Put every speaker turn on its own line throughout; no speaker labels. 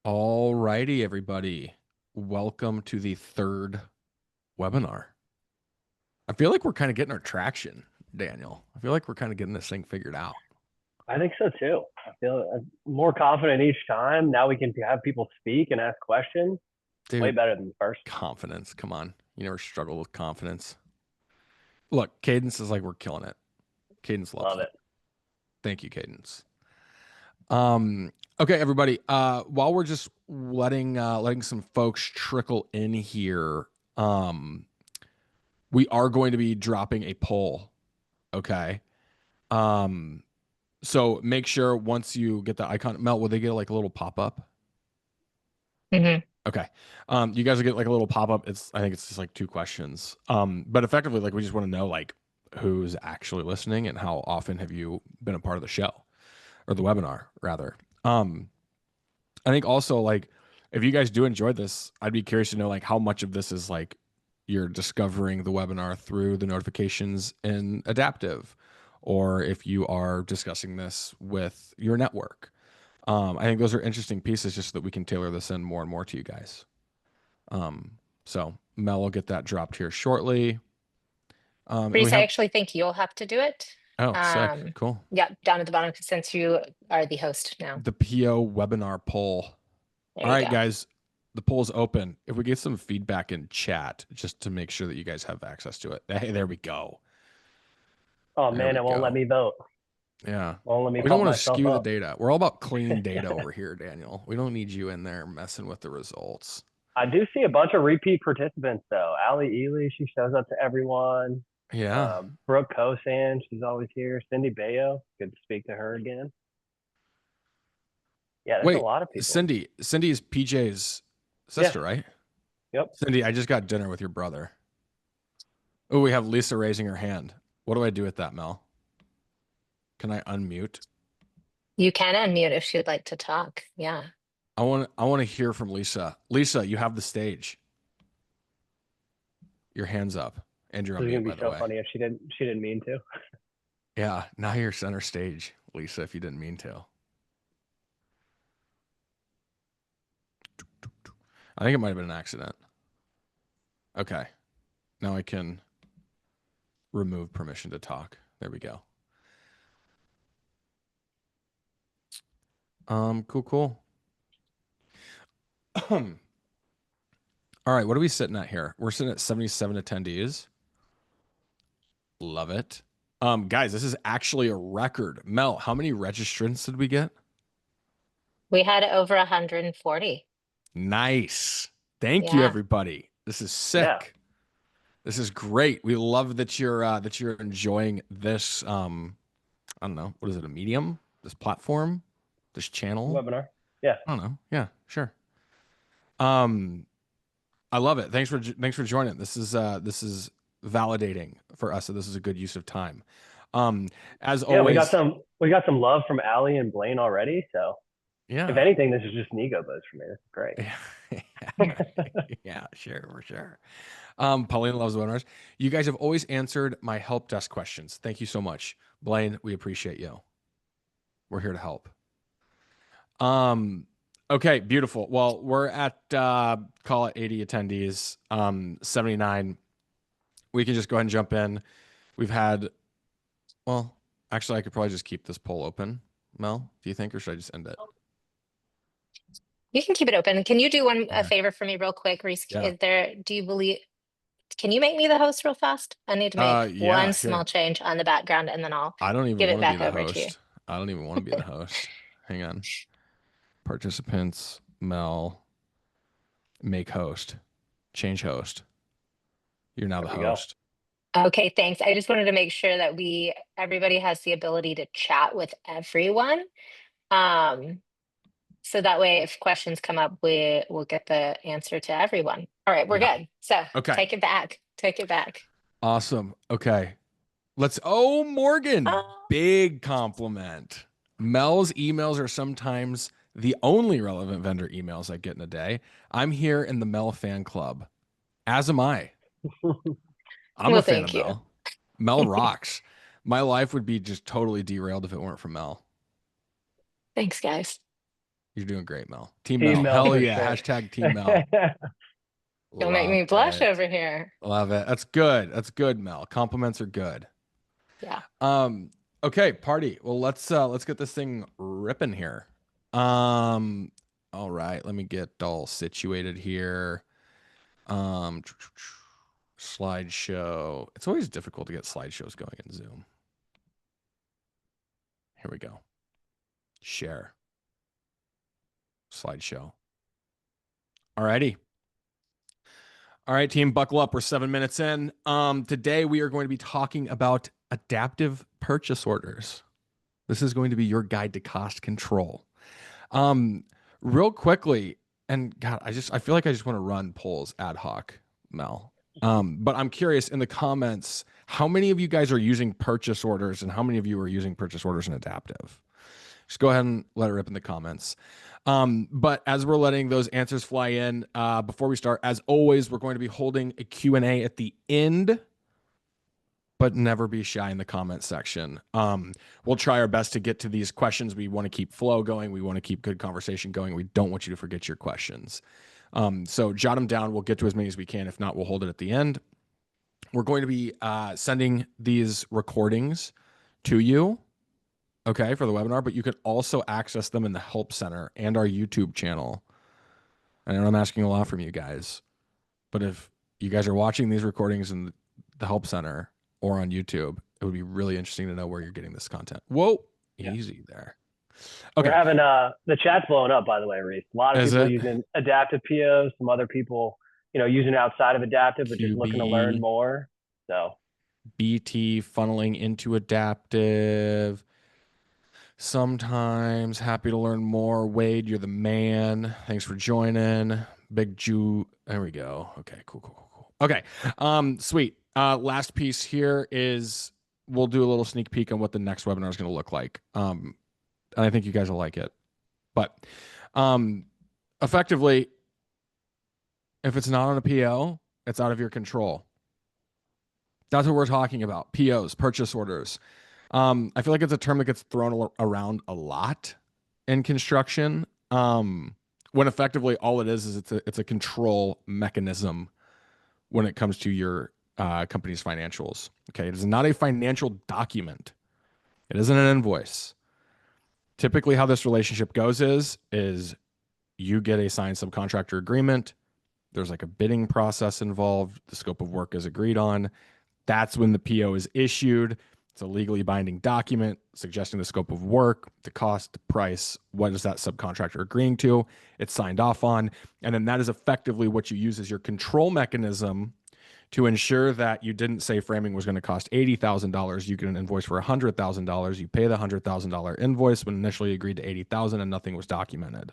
All righty, everybody. Welcome to the third webinar. I feel like we're kind of getting our traction, Daniel. I feel like we're kind of getting this thing figured out.
I think so too. I feel more confident each time. Now we can have people speak and ask questions. Way
Dude,
better than the first.
confidence. Come on. You never struggle with confidence. Look, Cadence is like we're killing it. Cadence loves
Love
it.
it.
Thank you, Cadence. Okay, everybody. While we're just letting some folks trickle in here, we are going to be dropping a poll. Okay. Um, So make sure once you get the icon, Mel, will they get like a little pop up?
Mm-hmm.
Okay. You guys will get like a little pop up. I think it's just like two questions. But effectively, like we just want to know like who's actually listening and how often have you been a part of the show or the webinar rather. I think also like if you guys do enjoy this, I'd be curious to know like how much of this is like you're discovering the webinar through the notifications in Adaptive, or if you are discussing this with your network. I think those are interesting pieces just so that we can tailor this in more and more to you guys. So Mel will get that dropped here shortly. And we
Reese, I
have,
actually think you'll have to do it.
oh, sick. Cool.
Yeah, down at the bottom since you are the host now.
The PO webinar poll.
There
All
you
right,
go.
guys, the poll's open. If we get some feedback in chat, just to make sure that you guys have access to it. Hey, there we go.
Oh
There
man,
we
it won't let
go.
me vote.
Yeah.
Won't let me
We don't
pump
want to
myself
skew the
up.
data. We're all about clean data over here, Daniel. We don't need you in there messing with the results.
I do see a bunch of repeat participants though. Allie Ely, she shows up to everyone.
Yeah.
Brooke Kosan, she's always here. Cindy Bayo, good to speak to her again. Yeah, there's a
Wait,
lot of people.
Cindy. Cindy is PJ's sister,
Yeah.
right?
Yep.
Cindy, I just got dinner with your brother. Oh, we have Lisa raising her hand. What do I do with that, Mel? Can I unmute?
You can unmute if you'd like to talk. Yeah.
I want to hear from Lisa. Lisa, you have the stage. Your hand's up. And you're
This
on
is gonna
mute,
be
by the
so
way.
funny if she didn't mean to.
Yeah, now you're center stage, Lisa, if you didn't mean to. I think it might have been an accident. Okay. Now I can remove permission to talk. There we go. Cool. All right, what are we sitting at here? We're sitting at 77 attendees. Love it. Guys, this is actually a record. Mel, how many registrants did we get?
We had over 140.
Nice. Thank you,
Yeah.
everybody. This is sick.
Yeah.
This is great. We love that you're enjoying this. I don't know, what is it? A medium? This platform? This channel?
Webinar. Yeah.
I don't know. Yeah, sure. I love it. Thanks for joining. This is validating for us. So this is a good use of time. As
Yeah,
always,
we got some love from Allie and Blaine already. So
yeah.
if anything, this is just an ego boost for me. This is great.
Yeah, sure, for sure. Paulina loves the webinars. You guys have always answered my help desk questions. Thank you so much. Blaine, we appreciate you. We're here to help. Okay, beautiful. Well, we're at call it 80 attendees, 79. We can just go ahead and jump in. We've had, well, actually, I could probably just keep this poll open. Mel, do you think, or should I just end it?
You can keep it open. Can you do a
Okay.
favor for me real quick, Reese?
Yeah.
Can you make me the host real fast? I need to make
Yeah,
one
here.
small change on the background and then I'll
I don't even
give it
want to be
back
the
over to you.
host. I don't even want to be the host. Hang on. Participants, Mel, make host, change host. You're now the
There we go.
host.
Okay, thanks. I just wanted to make sure that everybody has the ability to chat with everyone. So that way if questions come up, we'll get the answer to everyone. All right, we're good. So
Okay.
take it back. Take it back.
Awesome. Okay. Morgan,
Oh.
big compliment. Mel's emails are sometimes the only relevant vendor emails I get in a day. I'm here in the Mel fan club, as am I. I'm
Well,
a fan of
thank you.
Mel. Mel rocks. My life would be just totally derailed if it weren't for Mel.
Thanks, guys.
You're doing great, Mel. Team
Team
Mel.
Mel
Hell
for
yeah.
sure.
Hashtag Team Mel.
Don't make
Love
me blush
it.
over here.
Love it. That's good. That's good, Mel. Compliments are good.
Yeah.
Um, okay, party. Well, let's get this thing ripping here. Um, all right, let me get all situated here. Um, slideshow. It's always difficult to get slideshows going in Zoom. Here we go. Share. Slideshow. All righty. All right, team, buckle up. We're 7 minutes in. Today we are going to be talking about adaptive purchase orders. This is going to be your guide to cost control. Real quickly, and God, I feel like I just want to run polls ad hoc, Mel. But I'm curious in the comments, how many of you guys are using purchase orders and how many of you are using purchase orders and adaptive? Just go ahead and let it rip in the comments. But as we're letting those answers fly in, before we start, as always, we're going to be holding a Q&A at the end, but never be shy in the comment section. We'll try our best to get to these questions. We want to keep flow going. We want to keep good conversation going. We don't want you to forget your questions. So jot them down. We'll get to as many as we can. If not, we'll hold it at the end. We're going to be sending these recordings to you, okay, for the webinar, but you can also access them in the Help Center and our YouTube channel. I know I'm asking a lot from you guys, but if you guys are watching these recordings in the Help Center or on YouTube, it would be really interesting to know where you're getting this content. Whoa, easy there. Okay.
We're having the chat's blowing up, by the way, Reese. A lot of people using adaptive POs, some other people, using it outside of adaptive, but just looking to learn more. So
BT funneling into adaptive. Sometimes happy to learn more. Wade, you're the man. Thanks for joining. Big Jew. There we go. Okay, cool. Okay. Sweet. Last piece here is we'll do a little sneak peek on what the next webinar is going to look like. And I think you guys will like it. But effectively, if it's not on a PO, it's out of your control. That's what we're talking about. POs, purchase orders. I feel like it's a term that gets thrown around a lot in construction. When effectively all it is it's a control mechanism when it comes to your company's financials. Okay, it is not a financial document. It isn't an invoice. Typically, how this relationship goes is you get a signed subcontractor agreement. There's like a bidding process involved. The scope of work is agreed on. That's when the PO is issued. It's a legally binding document suggesting the scope of work, the cost, the price, what is that subcontractor agreeing to. It's signed off on. And then that is effectively what you use as your control mechanism to ensure that you didn't say framing was going to cost $80,000. You get an invoice for $100,000. You pay the $100,000 invoice when initially agreed to $80,000 and nothing was documented.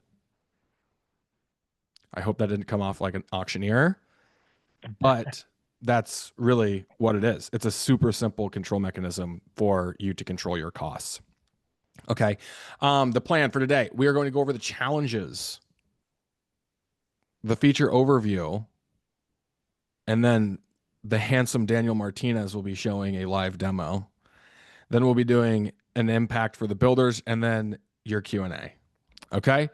I hope that didn't come off like an auctioneer, but that's really what it is. It's a super simple control mechanism for you to control your costs. Okay. The plan for today, we are going to go over the challenges, the feature overview, and then the handsome Daniel Martinez will be showing a live demo. Then we'll be doing an impact for the builders and then your Q&A. Okay.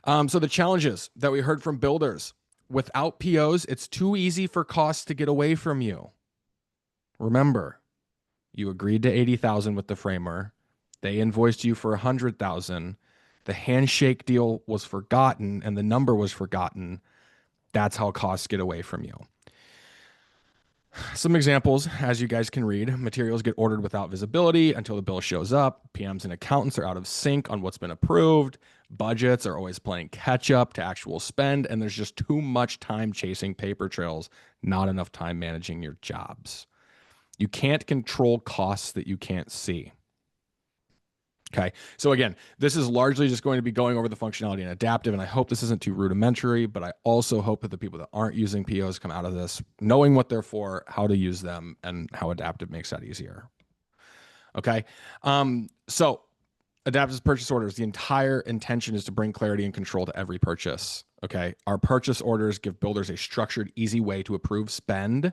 So the challenges that we heard from builders: without POs, it's too easy for costs to get away from you. Remember, you agreed to 80,000 with the framer. They invoiced you for 100,000. The handshake deal was forgotten and the number was forgotten. That's how costs get away from you. Some examples, as you guys can read: materials get ordered without visibility until the bill shows up. PMs and accountants are out of sync on what's been approved. Budgets are always playing catch up to actual spend, and there's just too much time chasing paper trails, not enough time managing your jobs. You can't control costs that you can't see. Okay, so again, this is largely just going to be going over the functionality and adaptive, and I hope this isn't too rudimentary, but I also hope that the people that aren't using POs come out of this knowing what they're for, how to use them, and how adaptive makes that easier. Okay, so adaptive purchase orders, the entire intention is to bring clarity and control to every purchase. Okay, our purchase orders give builders a structured, easy way to approve spend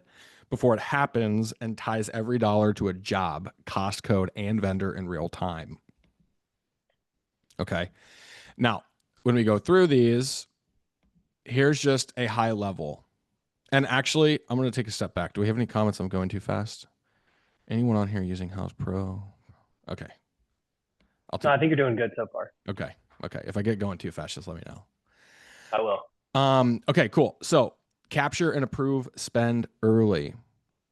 before it happens and ties every dollar to a job, cost code, and vendor in real time. Okay. Now, when we go through these, here's just a high level. And actually, I'm going to take a step back. Do we have any comments? I'm going too fast. Anyone on here using House Pro? Okay.
No, I think you're doing good so far.
Okay. Okay. If I get going too fast, just let me know.
I will.
Okay, cool. So capture and approve spend early.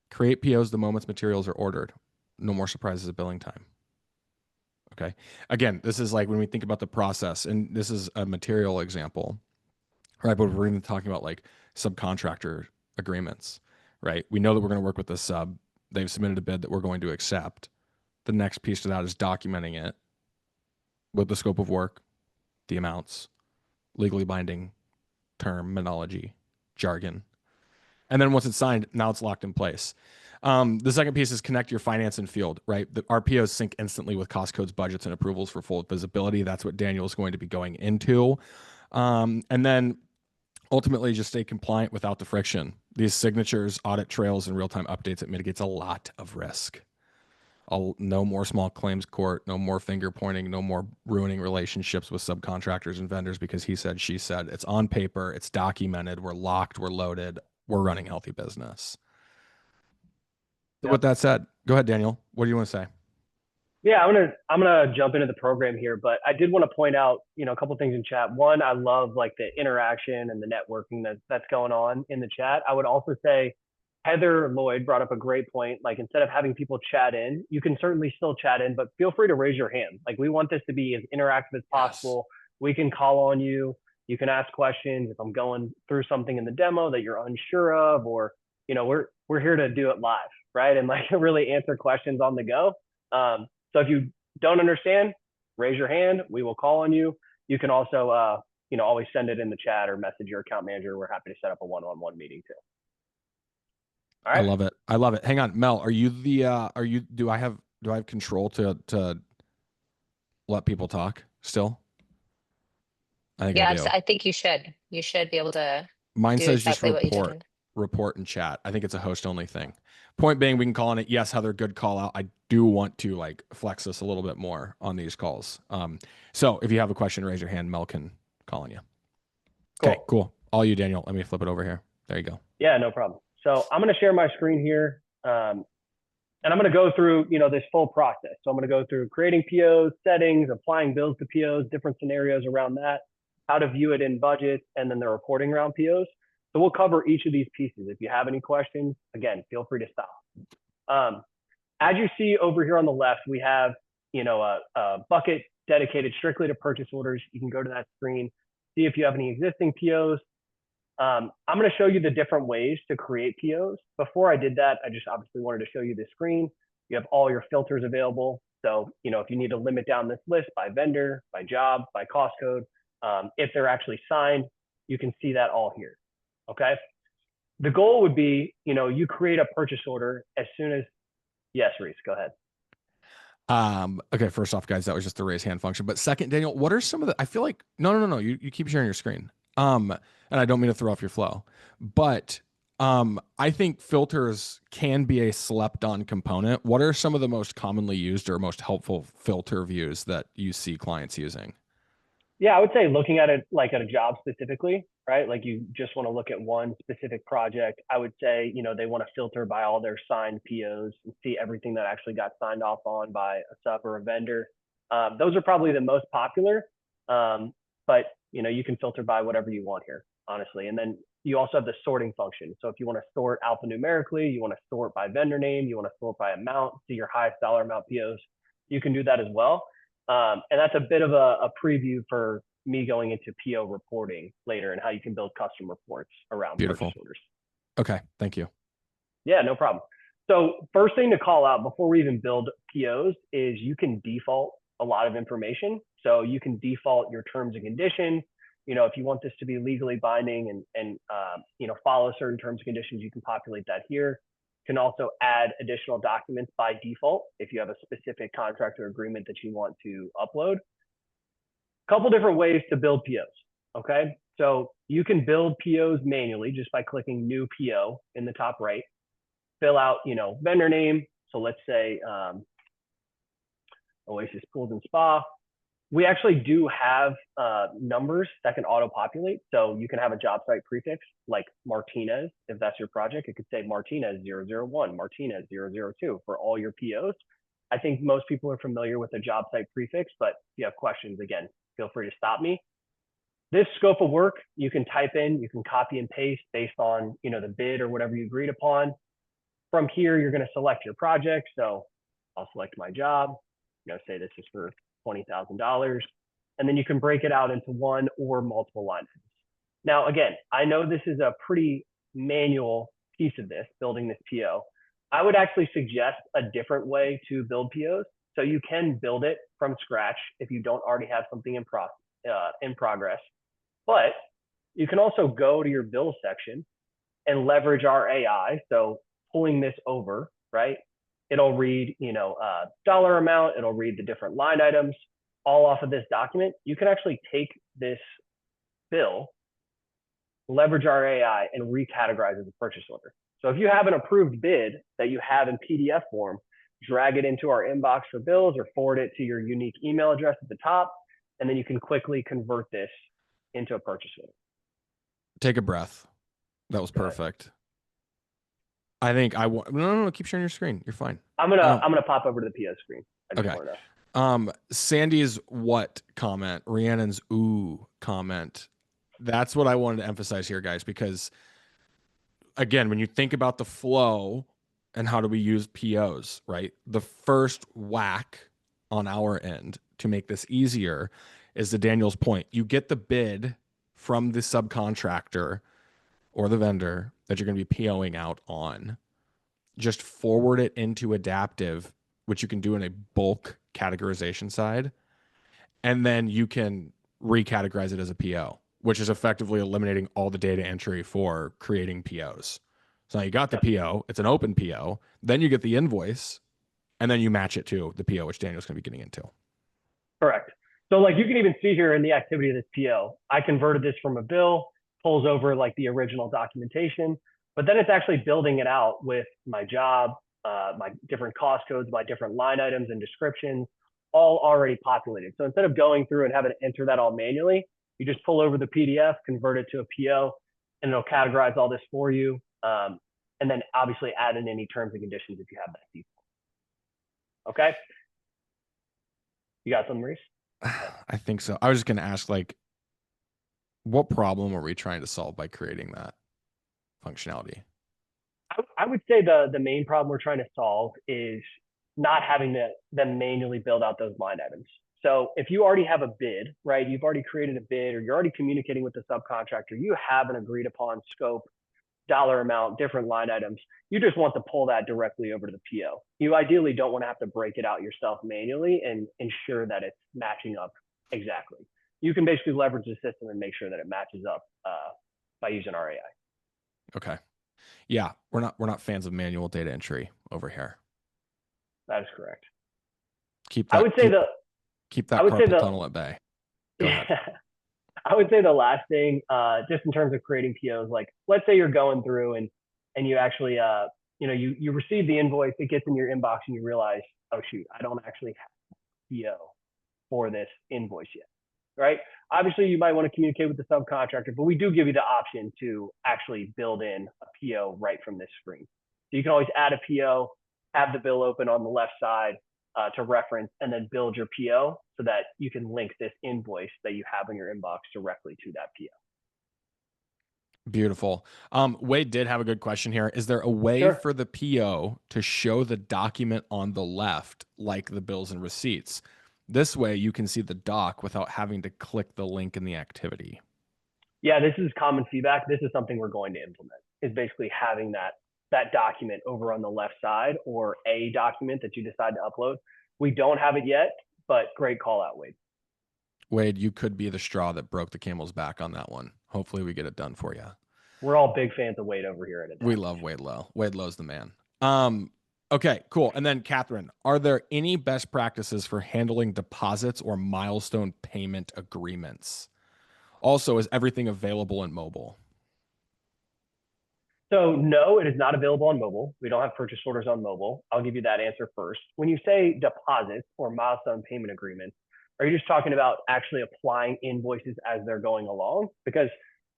Create POs the moment materials are ordered. No more surprises at billing time. Okay. Again, this is like when we think about the process, and this is a material example, right? But we're even talking about like subcontractor agreements, right? We know that we're going to work with the sub. They've submitted a bid that we're going to accept. The next piece to that is documenting it with the scope of work, the amounts, legally binding terminology, jargon. And then once it's signed, now it's locked in place. The second piece is connect your finance and field, right? The RPOs sync instantly with cost codes, budgets, and approvals for full visibility. That's what Daniel is going to be going into. And then ultimately just stay compliant without the friction. These signatures, audit trails, and real-time updates, it mitigates a lot of risk. No more small claims court, no more finger pointing, no more ruining relationships with subcontractors and vendors because he said, she said. It's on paper, it's documented, we're locked, we're loaded, we're running healthy business. Yep. With that said, go ahead, Daniel. What do you want to say?
Yeah, I'm gonna jump into the program here, but I did want to point out, a couple things in chat. One, I love like the interaction and the networking that's going on in the chat. I would also say Heather Lloyd brought up a great point. Like instead of having people chat in, you can certainly still chat in, but feel free to raise your hand. Like we want this to be as interactive as possible. Yes. We can call on you. You can ask questions if I'm going through something in the demo that you're unsure of, or we're here to do it live, right? And like really answer questions on the go. So if you don't understand, raise your hand. We will call on you. You can also, always send it in the chat or message your account manager. We're happy to set up a one-on-one meeting too. All right.
I love it. I love it. Hang on, Mel. Are you the? Do I have control to let people talk still?
I think I do. I think you should. You should be able to.
Mine
do
says
exactly
just report and chat. I think it's a host only thing. Point being, we can call on it. Yes, Heather, good call out. I do want to like flex this a little bit more on these calls. So if you have a question, raise your hand. Mel can call on you. Cool. Okay, cool. All you, Daniel. Let me flip it over here. There you go.
Yeah, no problem. So I'm going to share my screen here. And I'm going to go through, this full process. So I'm going to go through creating POs, settings, applying bills to POs, different scenarios around that, how to view it in budgets, and then the reporting around POs. So we'll cover each of these pieces. If you have any questions, again, feel free to stop. As you see over here on the left, we have, a bucket dedicated strictly to purchase orders. You can go to that screen, see if you have any existing POs. I'm going to show you the different ways to create POs. Before I did that, I just obviously wanted to show you the screen. You have all your filters available. So, if you need to limit down this list by vendor, by job, by cost code, if they're actually signed, you can see that all here. Okay. The goal would be, you create a purchase order as soon as, yes, Reese, go ahead.
Okay. First off, guys, that was just the raise hand function. But second, Daniel, what are some of the, I feel like, no. You keep sharing your screen. And I don't mean to throw off your flow, but, I think filters can be a slept on component. What are some of the most commonly used or most helpful filter views that you see clients using?
Yeah, I would say looking at it like at a job specifically, right? Like you just want to look at one specific project. I would say, they want to filter by all their signed POs and see everything that actually got signed off on by a sub or a vendor. Those are probably the most popular, but you can filter by whatever you want here, honestly. And then you also have the sorting function. So if you want to sort alphanumerically, you want to sort by vendor name, you want to sort by amount, see your highest dollar amount POs, you can do that as well. And that's a bit of a preview for me going into PO reporting later and how you can build custom reports around
Beautiful.
purchase orders.
Okay, thank you.
Yeah, no problem. So first thing to call out before we even build POs is you can default a lot of information. So you can default your terms and conditions. If you want this to be legally binding and follow certain terms and conditions, you can populate that here. Can also add additional documents by default if you have a specific contract or agreement that you want to upload. A couple different ways to build POs, okay? So you can build POs manually just by clicking new PO in the top right. Fill out, vendor name. So let's say Oasis Pools and Spa. We actually do have numbers that can auto-populate. So you can have a job site prefix like Martinez. If that's your project, it could say Martinez 001, Martinez 002 for all your POs. I think most people are familiar with the job site prefix, but if you have questions, again, feel free to stop me. This scope of work, you can type in, you can copy and paste based on, the bid or whatever you agreed upon. From here, you're going to select your project. So I'll select my job, say this is for $20,000. And then you can break it out into one or multiple line items. Now, again, I know this is a pretty manual piece of this, building this PO. I would actually suggest a different way to build POs. So you can build it from scratch if you don't already have something in progress. But you can also go to your bill section and leverage our AI. So pulling this over, right? It'll read, dollar amount. It'll read the different line items all off of this document. You can actually take this bill, leverage our AI, and recategorize as a purchase order. So if you have an approved bid that you have in PDF form, drag it into our inbox for bills or forward it to your unique email address at the top, and then you can quickly convert this into a purchase order.
Take a breath. That was perfect. I think no, keep sharing your screen. You're fine.
I'm gonna pop over to the PO screen.
Okay. Sandy's what comment, Rhiannon's ooh comment. That's what I wanted to emphasize here, guys, because again, when you think about the flow and how do we use POs, right? The first whack on our end to make this easier is to Daniel's point. You get the bid from the subcontractor or the vendor that you're going to be POing out on. Just forward it into Adaptive, which you can do in a bulk categorization side. And then you can recategorize it as a PO, which is effectively eliminating all the data entry for creating POs. So now you got the PO, it's an open PO, then you get the invoice, and then you match it to the PO, which Daniel's going to be getting into.
Correct. So like you can even see here in the activity of this PO, I converted this from a bill, pulls over like the original documentation, but then it's actually building it out with my job, my different cost codes, my different line items and descriptions, all already populated. So instead of going through and having to enter that all manually, you just pull over the PDF, convert it to a PO, and it'll categorize all this for you. And then obviously add in any terms and conditions if you have that default. Okay. You got something, Maurice?
I think so. I was just going to ask, like, what problem are we trying to solve by creating that functionality?
I would say the main problem we're trying to solve is not having them manually build out those line items. So if you already have a bid, right, you've already created a bid or you're already communicating with the subcontractor, you have an agreed upon scope, dollar amount, different line items. You just want to pull that directly over to the PO. You ideally don't want to have to break it out yourself manually and ensure that it's matching up exactly. You can basically leverage the system and make sure that it matches up by using our AI.
Okay. Yeah, we're not fans of manual data entry over here.
That is correct.
Keep that. Keep that carpal tunnel at bay. Go ahead.
I would say the last thing, just in terms of creating POs, like let's say you're going through and you actually, you receive the invoice, it gets in your inbox and you realize, oh shoot, I don't actually have a PO for this invoice yet, right? Obviously, you might want to communicate with the subcontractor, but we do give you the option to actually build in a PO right from this screen. So you can always add a PO, have the bill open on the left side to reference, and then build your PO so that you can link this invoice that you have in your inbox directly to that PO.
Beautiful. Wade did have a good question here. Is there a way for the PO to show the document on the left, like the bills and receipts? This way you can see the doc without having to click the link in the activity.
Yeah, this is common feedback. This is something we're going to implement, is basically having that document over on the left side or a document that you decide to upload. We don't have it yet, but great call out, Wade.
Wade, you could be the straw that broke the camel's back on that one. Hopefully we get it done for you.
We're all big fans of Wade over here at Adapt.
We love Wade Lowe. Wade Lowe's the man. Okay, cool. And then Catherine, are there any best practices for handling deposits or milestone payment agreements? Also, is everything available in mobile?
So no, it is not available on mobile. We don't have purchase orders on mobile. I'll give you that answer first. When you say deposits or milestone payment agreements, Are you just talking about actually applying invoices as they're going along? Because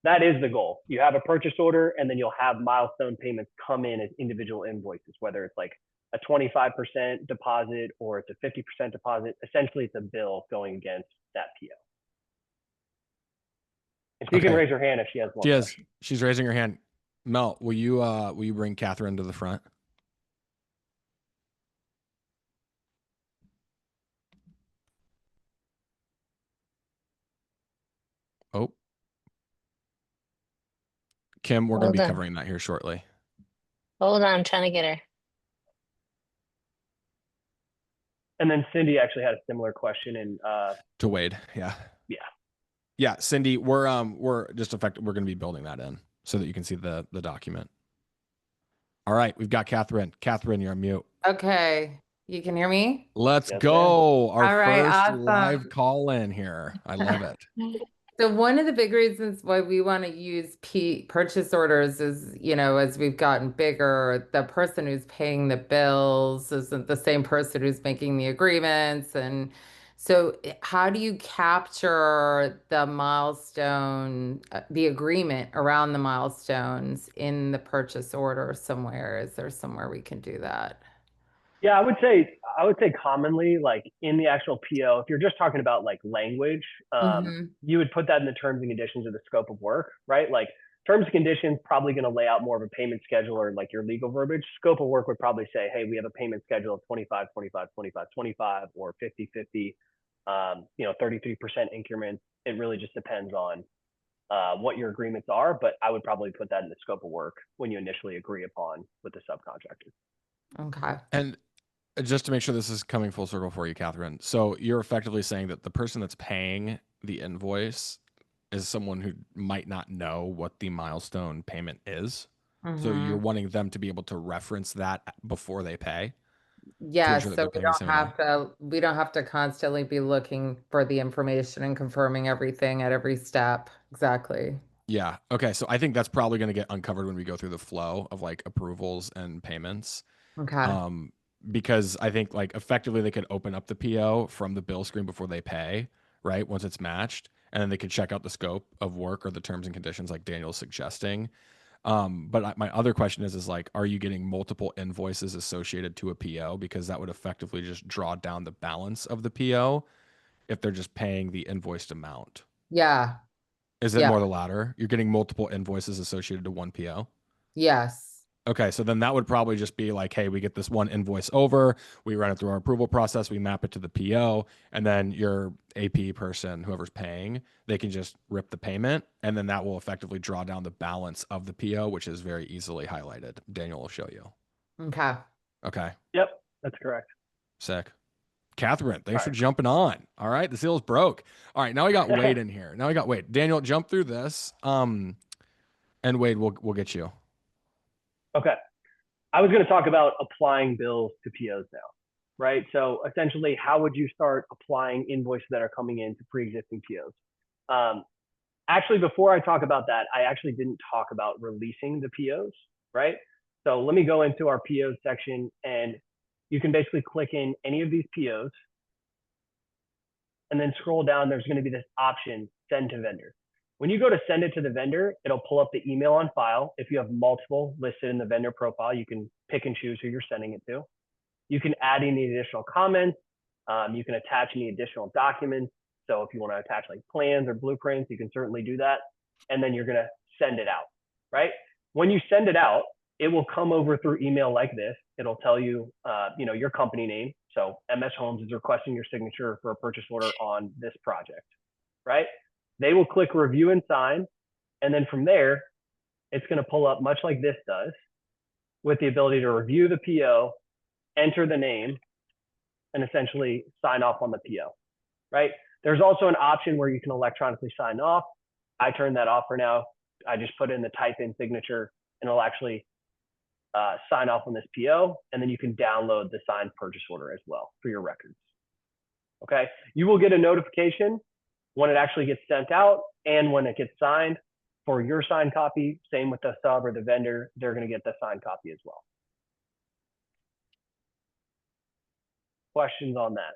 that is the goal. You have a purchase order, and then you'll have milestone payments come in as individual invoices, whether it's like a 25% deposit or it's a 50% deposit. Essentially, it's a bill going against that PO. And she can
Okay.
raise her hand if she has one.
She's raising her hand. Mel, will you bring Catherine to the front? Oh, Kim, we're going to be covering that here shortly.
Hold on, I'm trying to get her.
And then Cindy actually had a similar question and
to Wade. Yeah.
Yeah.
Yeah, Cindy, we're just we're going to be building that in so that you can see the document. All right, we've got Catherine. Catherine, you're on mute.
Okay, you can hear me?
Let's
Yes,
go. Our
All right,
first
awesome.
live call in here. I love it.
So one of the big reasons why we want to use purchase orders is, you know, as we've gotten bigger, the person who's paying the bills isn't the same person who's making the agreements. And so how do you capture the milestone, the agreement around the milestones in the purchase order somewhere? Is there somewhere we can do that?
Yeah, I would say commonly, like in the actual PO, if you're just talking about like language, you would put that in the terms and conditions of the scope of work, right? Like terms and conditions probably going to lay out more of a payment schedule or like your legal verbiage. Scope of work would probably say, hey, we have a payment schedule of 25, 25, 25, 25 or 50, 50, 33% increments. It really just depends on what your agreements are, but I would probably put that in the scope of work when you initially agree upon with the subcontractor.
Okay.
And just to make sure this is coming full circle for you, Catherine. So you're effectively saying that the person that's paying the invoice is someone who might not know what the milestone payment is. So you're wanting them to be able to reference that before they pay.
Yes, so we don't have to constantly be looking for the information and confirming everything at every step. Exactly.
Yeah. Okay. So I think that's probably going to get uncovered when we go through the flow of like approvals and payments.
Okay.
Because I think like effectively they could open up the PO from the bill screen before they pay, right? Once it's matched, and then they could check out the scope of work or the terms and conditions like Daniel's suggesting. But my other question is like, are you getting multiple invoices associated to a PO? Because that would effectively just draw down the balance of the PO if they're just paying the invoiced amount.
Yeah.
Is it more the latter? You're getting multiple invoices associated to one PO?
Yes.
Okay, so then that would probably just be like, hey, we get this one invoice over, we run it through our approval process, we map it to the PO, and then your AP person, whoever's paying, they can just rip the payment, and then that will effectively draw down the balance of the PO, which is very easily highlighted. Daniel will show you.
Okay.
Okay.
Yep, that's correct.
Sick. Catherine, thanks for jumping on. All right, the seal's broke. All right, now we got Wade in here. Now we got Wade. Daniel, jump through this. And Wade, we'll get you.
Okay. I was going to talk about applying bills to POs now, right? So essentially, how would you start applying invoices that are coming in to pre-existing POs? Actually, before I talk about that, I actually didn't talk about releasing the POs, right? So let me go into our POs section, and you can basically click in any of these POs, and then scroll down. There's going to be this option, send to vendor. When you go to send it to the vendor, it'll pull up the email on file. If you have multiple listed in the vendor profile, you can pick and choose who you're sending it to. You can add any additional comments. You can attach any additional documents. So if you want to attach like plans or blueprints, you can certainly do that. And then you're going to send it out, right? When you send it out, it will come over through email like this. It'll tell you, your company name. So MS Homes is requesting your signature for a purchase order on this project, right? They will click review and sign. And then from there, it's going to pull up much like this does with the ability to review the PO, enter the name, and essentially sign off on the PO, right? There's also an option where you can electronically sign off. I turn that off for now. I just put in the type in signature and it'll actually sign off on this PO. And then you can download the signed purchase order as well for your records. Okay. You will get a notification when it actually gets sent out and when it gets signed for your signed copy. Same with the sub or the vendor. They're going to get the signed copy as well. Questions on that?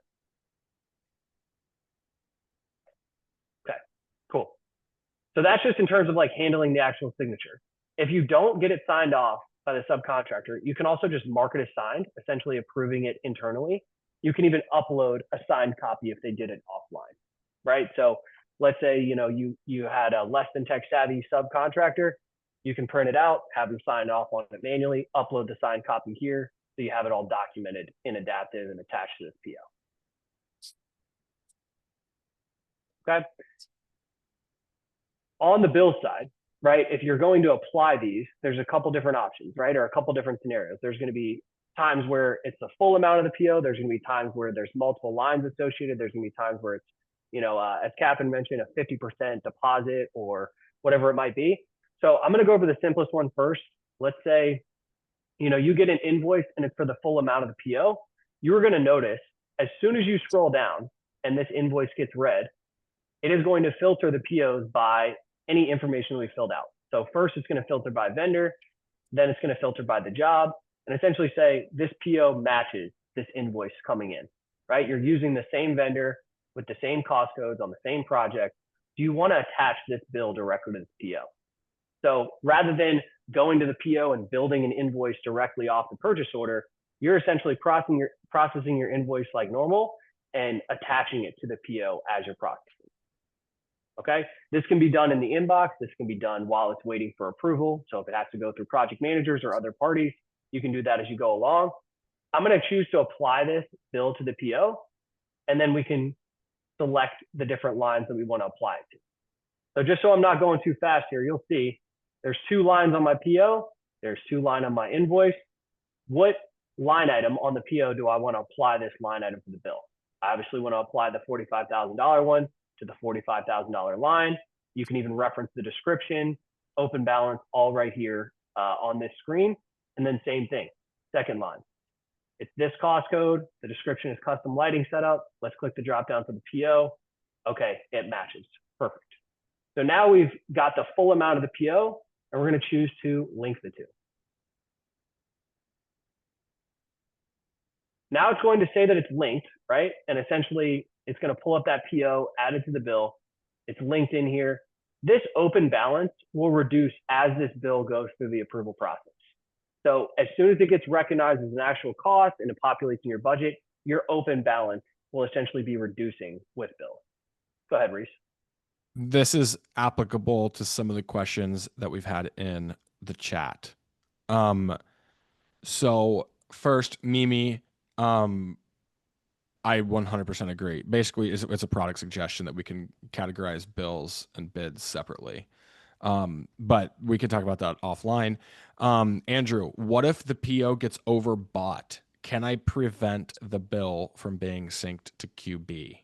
So that's just in terms of like handling the actual signature. If you don't get it signed off by the subcontractor, you can also just mark it as signed, essentially approving it internally. You can even upload a signed copy if they did it offline, right? So let's say, you had a less than tech savvy subcontractor, you can print it out, have them sign off on it manually, upload the signed copy here, so you have it all documented in Adaptive and attached to this PO. Okay. On the bill side, right, if you're going to apply these, there's a couple different options, right, or a couple different scenarios. There's going to be times where it's the full amount of the PO. There's going to be times where there's multiple lines associated. There's going to be times where it's, as Captain mentioned, a 50% deposit or whatever it might be. So I'm going to go over the simplest one first. Let's say, you get an invoice and it's for the full amount of the PO. You're going to notice as soon as you scroll down and this invoice gets read, it is going to filter the POs by any information we filled out. So first it's going to filter by vendor, then it's going to filter by the job, and essentially say this PO matches this invoice coming in, right? You're using the same vendor with the same cost codes on the same project. Do you want to attach this bill directly to the PO? So rather than going to the PO and building an invoice directly off the purchase order, you're essentially processing your invoice like normal and attaching it to the PO as you're processing. Okay, this can be done in the inbox. This can be done while it's waiting for approval. So if it has to go through project managers or other parties, you can do that as you go along. I'm going to choose to apply this bill to the PO, and then we can select the different lines that we want to apply it to. So just so I'm not going too fast here, you'll see there's 2 lines on my PO. There's 2 lines on my invoice. What line item on the PO do I want to apply this line item to the bill? I obviously want to apply the $45,000 one to the $45,000 line. You can even reference the description, open balance, all right here on this screen. And then same thing, second line. It's this cost code. The description is custom lighting setup. Let's click the drop down for the PO. Okay, it matches. Perfect. So now we've got the full amount of the PO, and we're going to choose to link the two. Now it's going to say that it's linked, right? And essentially, it's going to pull up that PO, add it to the bill. It's linked in here. This open balance will reduce as this bill goes through the approval process. So as soon as it gets recognized as an actual cost and it populates in your budget, your open balance will essentially be reducing with bills. Go ahead, Reese.
This is applicable to some of the questions that we've had in the chat. So first, Mimi, I 100% agree. Basically, it's a product suggestion that we can categorize bills and bids separately. But we could talk about that offline. Andrew, what if the PO gets overbought? Can I prevent the bill from being synced to QB?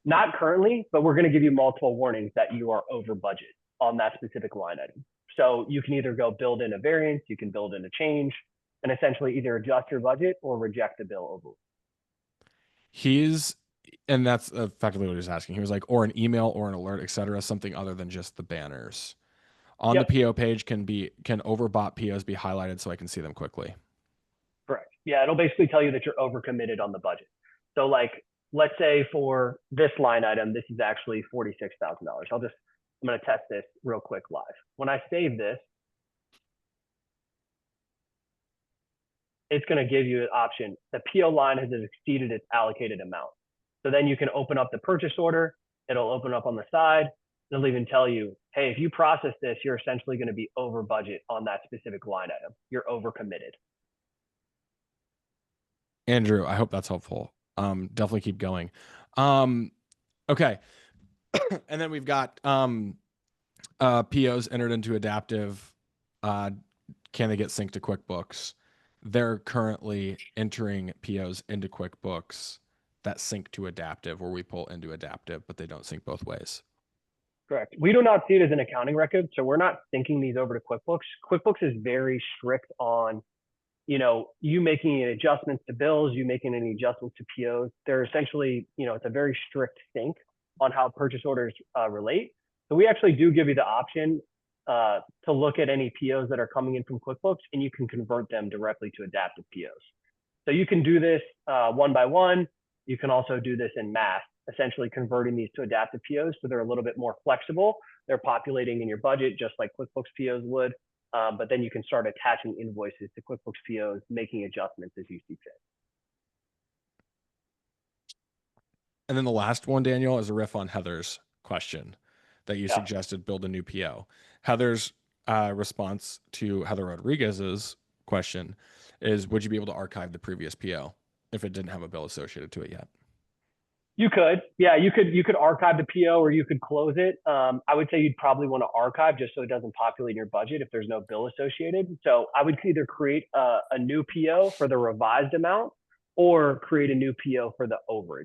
Not currently, but we're going to give you multiple warnings that you are over budget on that specific line item. So you can either go build in a variance, you can build in a change, and essentially either adjust your budget or reject the bill overall.
And that's effectively what he's asking. He was like, or an email or an alert, etc., something other than just the banners. On the PO page, can overbought POs be highlighted so I can see them quickly? Correct.
Yeah, it'll basically tell you that you're overcommitted on the budget. So like, let's say for this line item, this is actually $46,000. I'm going to test this real quick live. When I save this, it's going to give you an option. The PO line has exceeded its allocated amount. So then you can open up the purchase order. It'll open up on the side. It'll even tell you, hey, if you process this, you're essentially going to be over budget on that specific line item. You're overcommitted.
Andrew, I hope that's helpful. Definitely keep going. Okay. And then we've got POs entered into Adaptive. Can they get synced to QuickBooks? They're currently entering POs into QuickBooks that sync to Adaptive, or we pull into Adaptive, but they don't sync both ways.
Correct. We do not see it as an accounting record, so we're not syncing these over to QuickBooks. QuickBooks is very strict on, you making any adjustments to bills, you making any adjustments to POs. They're essentially, it's a very strict sync on how purchase orders relate. So we actually do give you the option to look at any POs that are coming in from QuickBooks, and you can convert them directly to Adaptive POs. So you can do this one by one. You can also do this in mass, essentially converting these to adaptive POs so they're a little bit more flexible. They're populating in your budget just like QuickBooks POs would, but then you can start attaching invoices to QuickBooks POs, making adjustments as you see fit.
And then the last one, Daniel, is a riff on Heather's question that you
Yeah.
suggested build a new PO. Heather's response to Heather Rodriguez's question is, would you be able to archive the previous PO if it didn't have a bill associated to it yet?
You could, yeah, you could archive the PO or you could close it. I would say you'd probably want to archive just so it doesn't populate in your budget if there's no bill associated. So I would either create a new PO for the revised amount or create a new PO for the overage,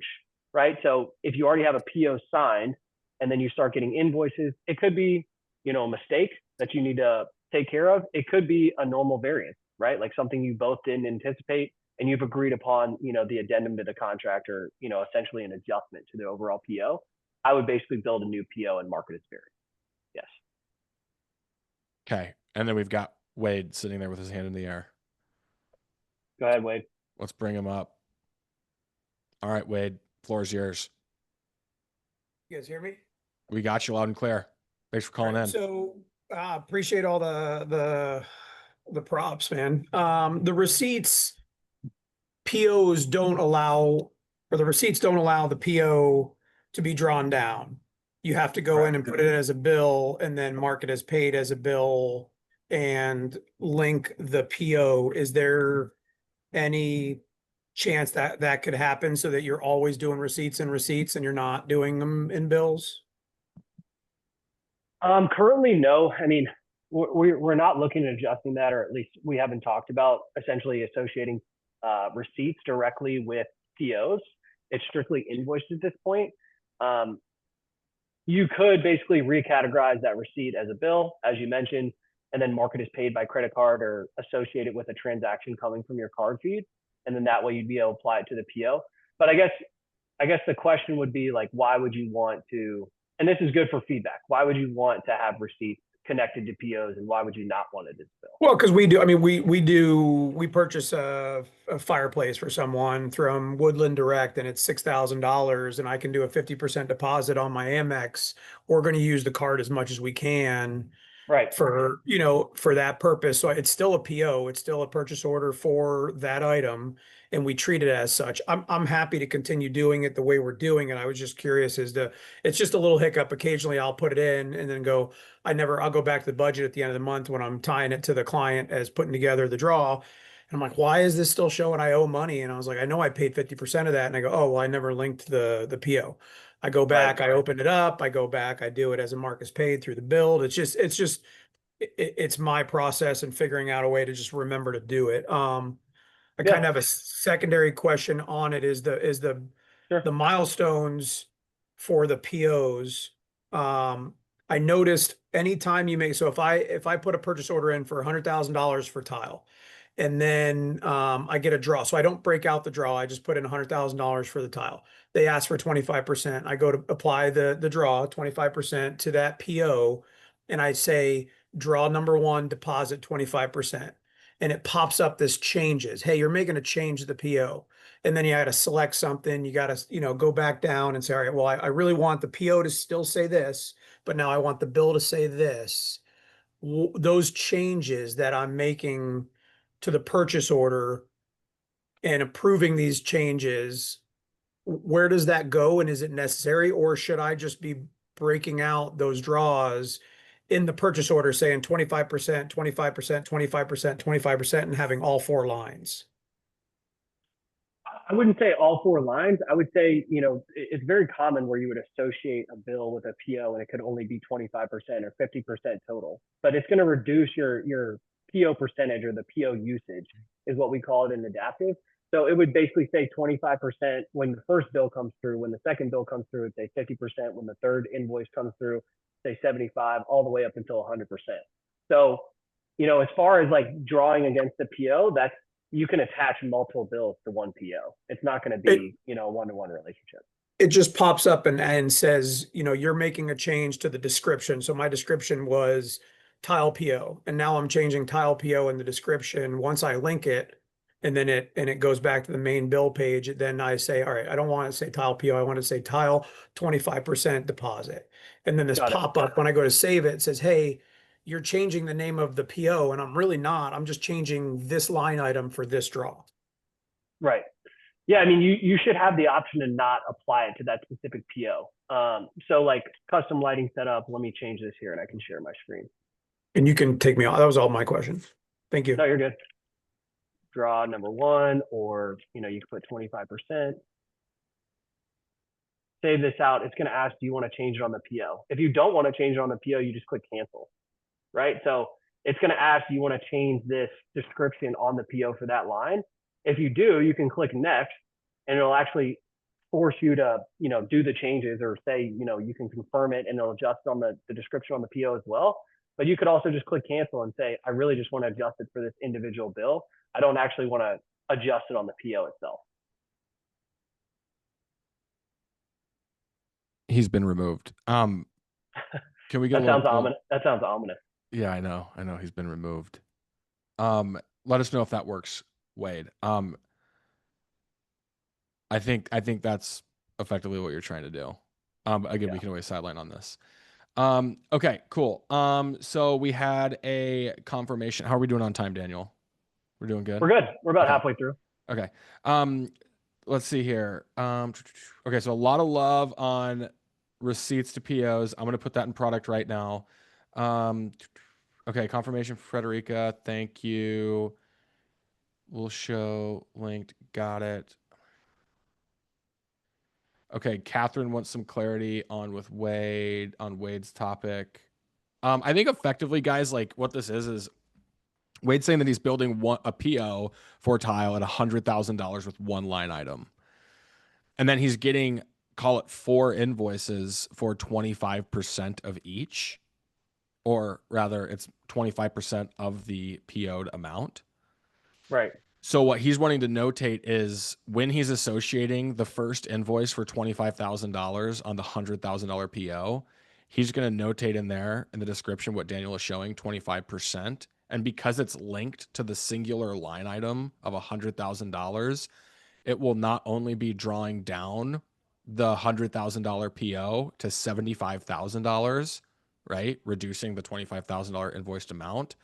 right? So if you already have a PO signed and then you start getting invoices, it could be, you know, a mistake that you need to take care of. It could be a normal variance, right? Like something you both didn't anticipate and you've agreed upon, you know, the addendum to the contract or, you know, essentially an adjustment to the overall PO. I would basically build a new PO and mark it as variance. Yes.
Okay. And then we've got Wade sitting there with his hand in the air.
Go ahead, Wade.
Let's bring him up. All right, Wade, floor is yours.
You guys hear me?
We got you loud and clear. Thanks for calling in.
So appreciate all the props, man. The receipts POs don't allow, or the receipts don't allow the PO to be drawn down. You have to go in and put it as a bill and then mark it as paid as a bill and link the PO. Is there any chance that that could happen so that you're always doing receipts and you're not doing them in bills?
Currently, no. I mean, we're not looking at adjusting that, or at least we haven't talked about essentially associating receipts directly with POs. It's strictly invoiced at this point. You could basically recategorize that receipt as a bill, as you mentioned, and then mark it as paid by credit card or associate it with a transaction coming from your card feed. And then that way you'd be able to apply it to the PO. But I guess the question would be like, why would you want to, and this is good for feedback, why would you want to have receipts connected to POs and why would you not want it as a bill?
Well, because we do, I mean, we purchase a fireplace for someone from Woodland Direct and it's $6,000 and I can do a 50% deposit on my Amex. We're going to use the card as much as we can.
Right.
For, you know, for that purpose. So it's still a PO, it's still a purchase order for that item, and we treat it as such. I'm happy to continue doing it the way we're doing it. I was just curious as to, it's just a little hiccup. Occasionally I'll put it in and then go, I'll go back to the budget at the end of the month when I'm tying it to the client as putting together the draw. And I'm like, why is this still showing I owe money? And I was like, I know I paid 50% of that. And I go, oh, well, I never linked the PO. I go back, I open it up, I go back, I do it as a mark as paid through the build. It's my process and figuring out a way to just remember to do it. I kind of have a secondary question on it is the milestones for the POs. I noticed anytime you make, so if I put a purchase order in for $100,000 for tile, and then I get a draw. So I don't break out the draw. I just put in $100,000 for the tile. They ask for 25%. I go to apply the draw 25% to that PO. And I say, draw number one, deposit 25%. And it pops up this changes. Hey, you're making a change to the PO. And then you got to select something. You got to, you know, go back down and say, all right, well, I really want the PO to still say this, but now I want the bill to say this. Those changes that I'm making to the purchase order and approving these changes, where does that go? And is it necessary? Or should I just be breaking out those draws in the purchase order saying 25%, 25%, 25%, 25%, and having all four lines?
I wouldn't say all four lines. I would say, you know, it's very common where you would associate a bill with a PO and it could only be 25% or 50% total, but it's going to reduce your PO percentage or the PO usage is what we call it in adaptive. So it would basically say 25% when the first bill comes through, when the second bill comes through, it'd say 50%, when the third invoice comes through, say 75, all the way up until 100%. So, you know, as far as like drawing against the PO, that's, you can attach multiple bills to one PO. It's not going to be, you know, a one-to-one relationship.
It just pops up and says, you know, you're making a change to the description. So my description was tile PO, and now I'm changing tile PO in the description. Once I link it and then it goes back to the main bill page. Then I say, all right, I don't want to say tile PO. I want to say tile 25% deposit. And then this
Got it.
pop-up, when I go to save it, says, hey, you're changing the name of the PO, and I'm really not. I'm just changing this line item for this draw.
Right. Yeah, I mean, you should have the option to not apply it to that specific PO. So like custom lighting setup, let me change this here and I can share my screen.
And you can take me off. That was all my questions. Thank you.
No, you're good. Draw number 1, or, you can put 25%. Save this out. It's going to ask, do you want to change it on the PO? If you don't want to change it on the PO, you just click cancel, right? So it's going to ask, do you want to change this description on the PO for that line? If you do, you can click next, and it'll actually force you to, do the changes, or say, you can confirm it and it'll adjust on the description on the PO as well. But you could also just click cancel and say, I really just want to adjust it for this individual bill. I don't actually want to adjust it on the PO itself.
He's been removed. Can we get
That sounds ominous. That sounds ominous.
Yeah, I know he's been removed. Let us know if that works, Wade. I think that's effectively what you're trying to do. Again, we can always sideline on this. Okay, cool. So we had a confirmation. How are we doing on time, Daniel? We're doing good?
We're good. We're about halfway through.
Okay. Let's see here. Okay, so a lot of love on receipts to POs. I'm going to put that in product right now. Okay, confirmation for Frederica. Thank you. We'll show linked. Got it. Okay, Catherine wants some clarity on Wade's topic. I think effectively, guys, like what this is Wade's saying that he's building a PO for tile at $100,000 with one line item. And then he's getting, call it 4 invoices for 25% of each, or rather it's 25% of the PO'd amount.
Right.
So what he's wanting to notate is when he's associating the first invoice for $25,000 on the $100,000 PO, he's going to notate in there in the description what Daniel is showing, 25%. And because it's linked to the singular line item of $100,000, it will not only be drawing down the $100,000 PO to $75,000, right? Reducing the $25,000 invoiced amount,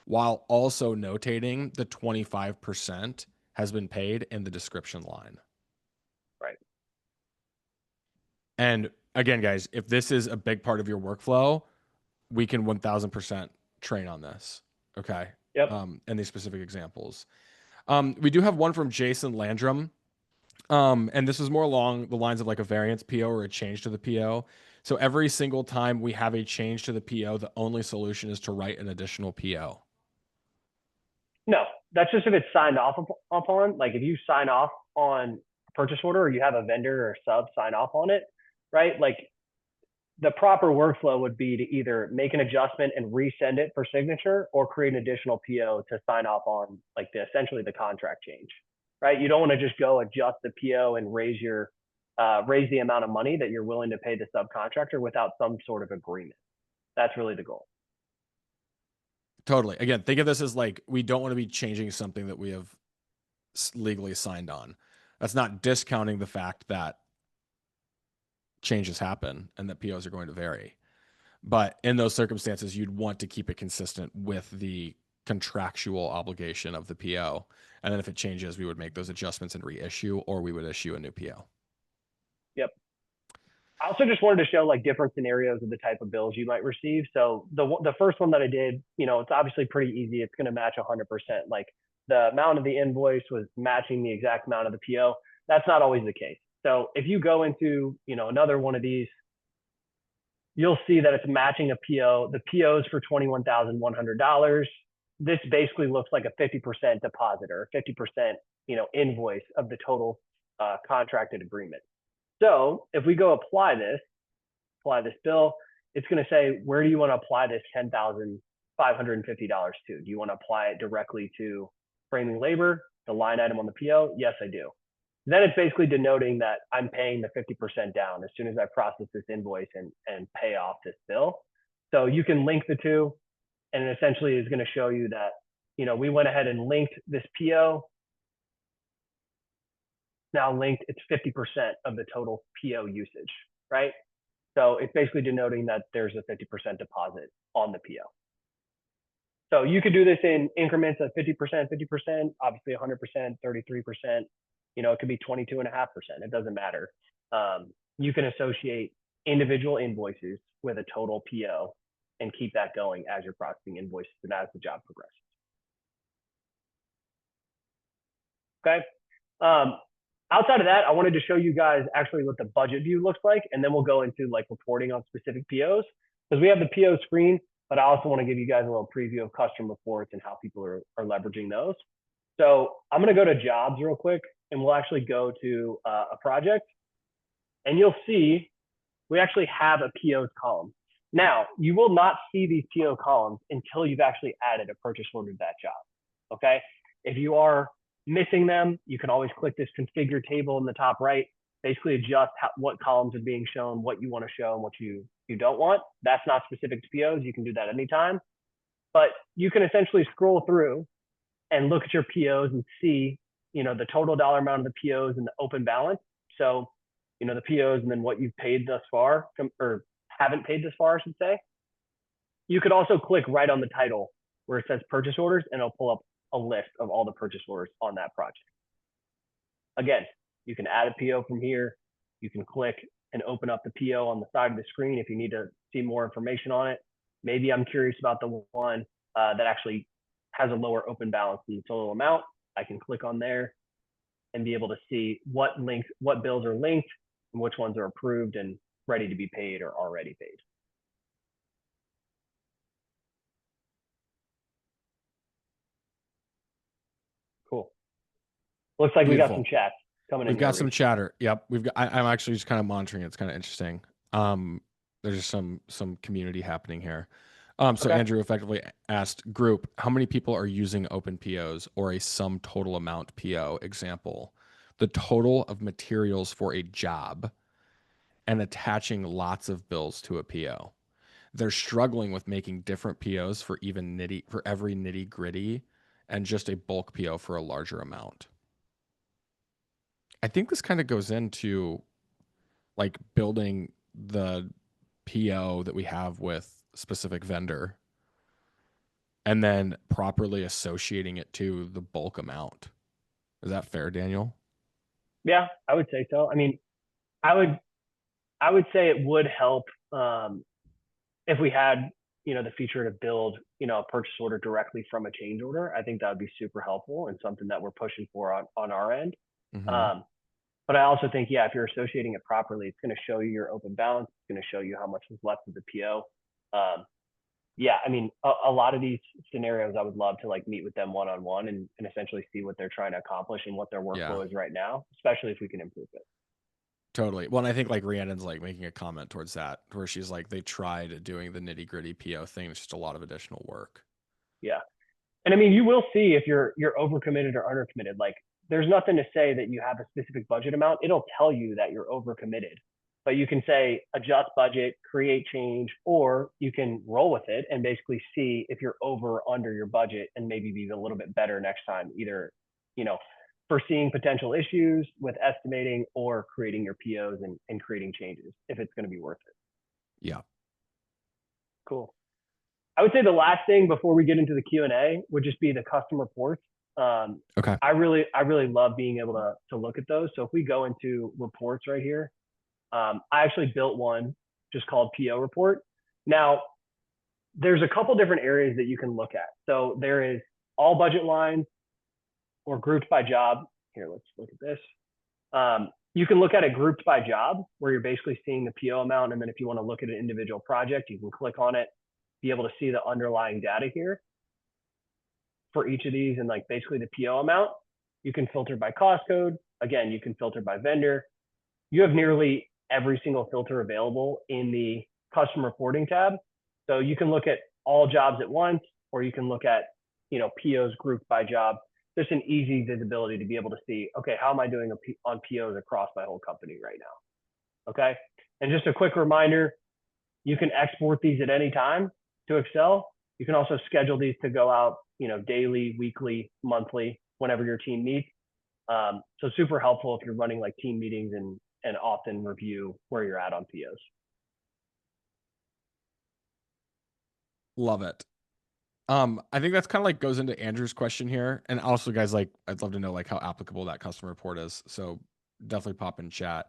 while also notating the 25% has been paid in the description line.
Right.
And again, guys, if this is a big part of your workflow, we can 1000% train on this. Okay.
Yep.
And these specific examples. We do have one from Jason Landrum. And this is more along the lines of like a variance PO or a change to the PO. So every single time we have a change to the PO, the only solution is to write an additional PO.
No, that's just if it's signed off upon. Like if you sign off on a purchase order, or you have a vendor or sub sign off on it, right? Like the proper workflow would be to either make an adjustment and resend it for signature, or create an additional PO to sign off on like essentially the contract change, right? You don't want to just go adjust the PO and raise the amount of money that you're willing to pay the subcontractor without some sort of agreement. That's really the goal.
Totally. Again, think of this as like, we don't want to be changing something that we have legally signed on. That's not discounting the fact that changes happen and that POs are going to vary. But in those circumstances, you'd want to keep it consistent with the contractual obligation of the PO. And then if it changes, we would make those adjustments and reissue, or we would issue a new PO.
Yep. I also just wanted to show like different scenarios of the type of bills you might receive. So the first one that I did, it's obviously pretty easy. It's going to match 100%. Like the amount of the invoice was matching the exact amount of the PO. That's not always the case. So if you go into, another one of these, you'll see that it's matching a PO. The PO is for $21,100. This basically looks like a 50% deposit or 50%, invoice of the total contracted agreement. So if we go apply this bill, it's going to say, where do you want to apply this $10,550 to? Do you want to apply it directly to framing labor, the line item on the PO? Yes, I do. Then it's basically denoting that I'm paying the 50% down as soon as I process this invoice and pay off this bill. So you can link the two, and it essentially is going to show you that, we went ahead and linked this PO now linked, it's 50% of the total PO usage, right? So it's basically denoting that there's a 50% deposit on the PO. So you could do this in increments of 50%, 50%, obviously 100%, 33%, you know, it could be 22.5%. It doesn't matter. You can associate individual invoices with a total PO and keep that going as you're processing invoices and as the job progresses. Okay. Outside of that, I wanted to show you guys actually what the budget view looks like, and then we'll go into like reporting on specific POs, because we have the PO screen, but I also want to give you guys a little preview of custom reports and how people are leveraging those. So I'm going to go to jobs real quick, and we'll actually go to a project, and you'll see we actually have a POs column. Now, you will not see these PO columns until you've actually added a purchase order to that job, okay? If you are missing them, you can always click this configure table in the top right, basically adjust what columns are being shown, what you want to show, and what you don't want. That's not specific to POs. You can do that anytime. But you can essentially scroll through and look at your POs and see, you know, the total dollar amount of the POs and the open balance. So, you know, the POs and then what you've paid thus far, or haven't paid this far, I should say. You could also click right on the title where it says purchase orders, and it'll pull up a list of all the purchase orders on that project. Again, you can add a PO from here. You can click and open up the PO on the side of the screen if you need to see more information on it. Maybe I'm curious about the one that actually has a lower open balance than the total amount. I can click on there and be able to see what bills are linked and which ones are approved and ready to be paid or already paid. Cool. Looks like
Beautiful.
we got some chats coming in.
We've got some chatter. Yep. I'm actually just kind of monitoring it. It's kind of interesting. There's just some community happening here. So
Okay.
Andrew effectively asked group, how many people are using open POs or a sum total amount PO? Example, the total of materials for a job and attaching lots of bills to a PO. They're struggling with making different POs for every nitty gritty and just a bulk PO for a larger amount. I think this kind of goes into like building the PO that we have with specific vendor and then properly associating it to the bulk amount. Is that fair, Daniel?
Yeah, I would say so. I mean, I would say it would help if we had, you know, the feature to build, you know, a purchase order directly from a change order. I think that would be super helpful and something that we're pushing for on our end.
Mm-hmm.
But I also think, yeah, if you're associating it properly, it's going to show you your open balance. It's going to show you how much is left of the PO. Yeah, I mean, a lot of these scenarios, I would love to like meet with them one-on-one and essentially see what they're trying to accomplish and what their workflow is right now, especially if we can improve it.
Totally. Well, and I think like Rhiannon's like making a comment towards that, where she's like, they tried doing the nitty gritty PO thing. It's just a lot of additional work.
Yeah. And I mean, you will see if you're overcommitted or undercommitted. Like, there's nothing to say that you have a specific budget amount. It'll tell you that you're overcommitted, but you can say adjust budget, create change, or you can roll with it and basically see if you're over or under your budget and maybe be a little bit better next time, either, you know, foreseeing potential issues with estimating or creating your POs and creating changes if it's going to be worth it.
Yeah.
Cool. I would say the last thing before we get into the Q&A would just be the custom reports.
Okay.
I really love being able to look at those. So if we go into reports right here, I actually built one just called PO report. Now, there's a couple different areas that you can look at. So there is all budget lines or grouped by job. Here, let's look at this. You can look at it grouped by job, where you're basically seeing the PO amount. And then if you want to look at an individual project, you can click on it, be able to see the underlying data here for each of these and like basically the PO amount. You can filter by cost code. Again, you can filter by vendor. You have nearly every single filter available in the custom reporting tab. So you can look at all jobs at once, or you can look at, you know, POs grouped by job. There's an easy visibility to be able to see, okay, how am I doing on POs across my whole company right now? Okay. And just a quick reminder, you can export these at any time to Excel. You can also schedule these to go out, you know, daily, weekly, monthly, whenever your team meets. So super helpful if you're running like team meetings and often review where you're at on POs.
Love it. I think that's kind of like goes into Andrew's question here. And also, guys, like, I'd love to know like how applicable that customer report is. So definitely pop in chat.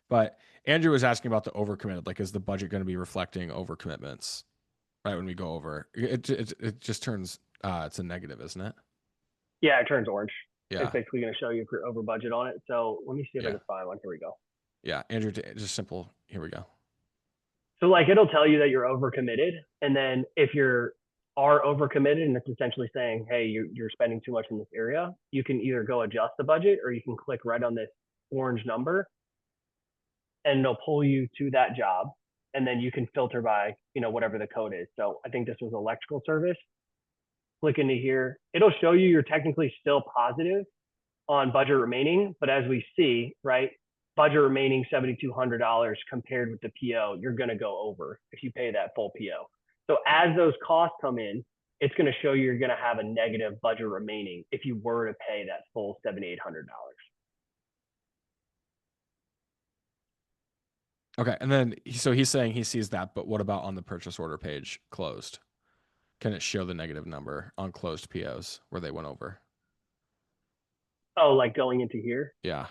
But Andrew was asking about the overcommitted. Like, is the budget going to be reflecting overcommitments? Right when we go over, it just turns it's a negative, isn't it?
Yeah, it turns orange.
Yeah.
It's basically going to show you if you're over budget on it. So let me see if I
Yeah.
can find one. Here we go.
Yeah, Andrew, just simple. Here we go.
So like it'll tell you that you're overcommitted, and then if you're are overcommitted and it's essentially saying, hey, you're spending too much in this area, you can either go adjust the budget or you can click right on this orange number and it'll pull you to that job. And then you can filter by, you know, whatever the code is. So I think this was electrical service. Click into here. It'll show you you're technically still positive on budget remaining, but as we see, right, budget remaining $7,200 compared with the PO, you're going to go over if you pay that full PO. So as those costs come in, it's going to show you're going to have a negative budget remaining if you were to pay that full $7,800.
Okay, and then so he's saying he sees that, but what about on the purchase order page closed? Can it show the negative number on closed POs where they went over?
Oh, like going into here?
Yeah.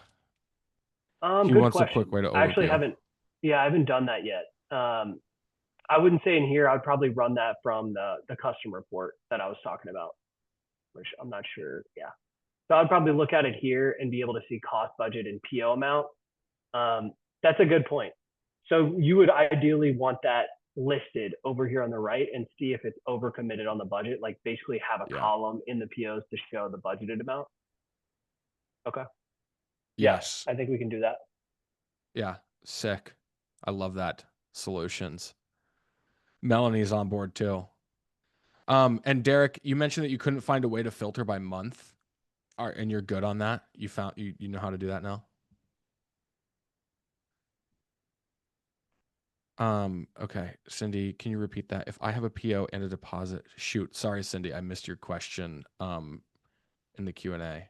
He
wants
question.
a quick way to overview.
I actually haven't done that yet. I wouldn't say in here. I'd probably run that from the customer report that I was talking about, which I'm not sure. Yeah. So I'd probably look at it here and be able to see cost, budget, and PO amount. That's a good point. So you would ideally want that listed over here on the right and see if it's overcommitted on the budget, like basically have a column in the POs to show the budgeted amount. Okay.
Yes.
I think we can do that.
Yeah. Sick. I love that. Solutions. Melanie's on board too. And Derek, you mentioned that you couldn't find a way to filter by month. And you're good on that? You found you know how to do that now? Okay. Cindy, can you repeat that? If I have a PO and a deposit, shoot. Sorry, Cindy, I missed your question in the Q&A.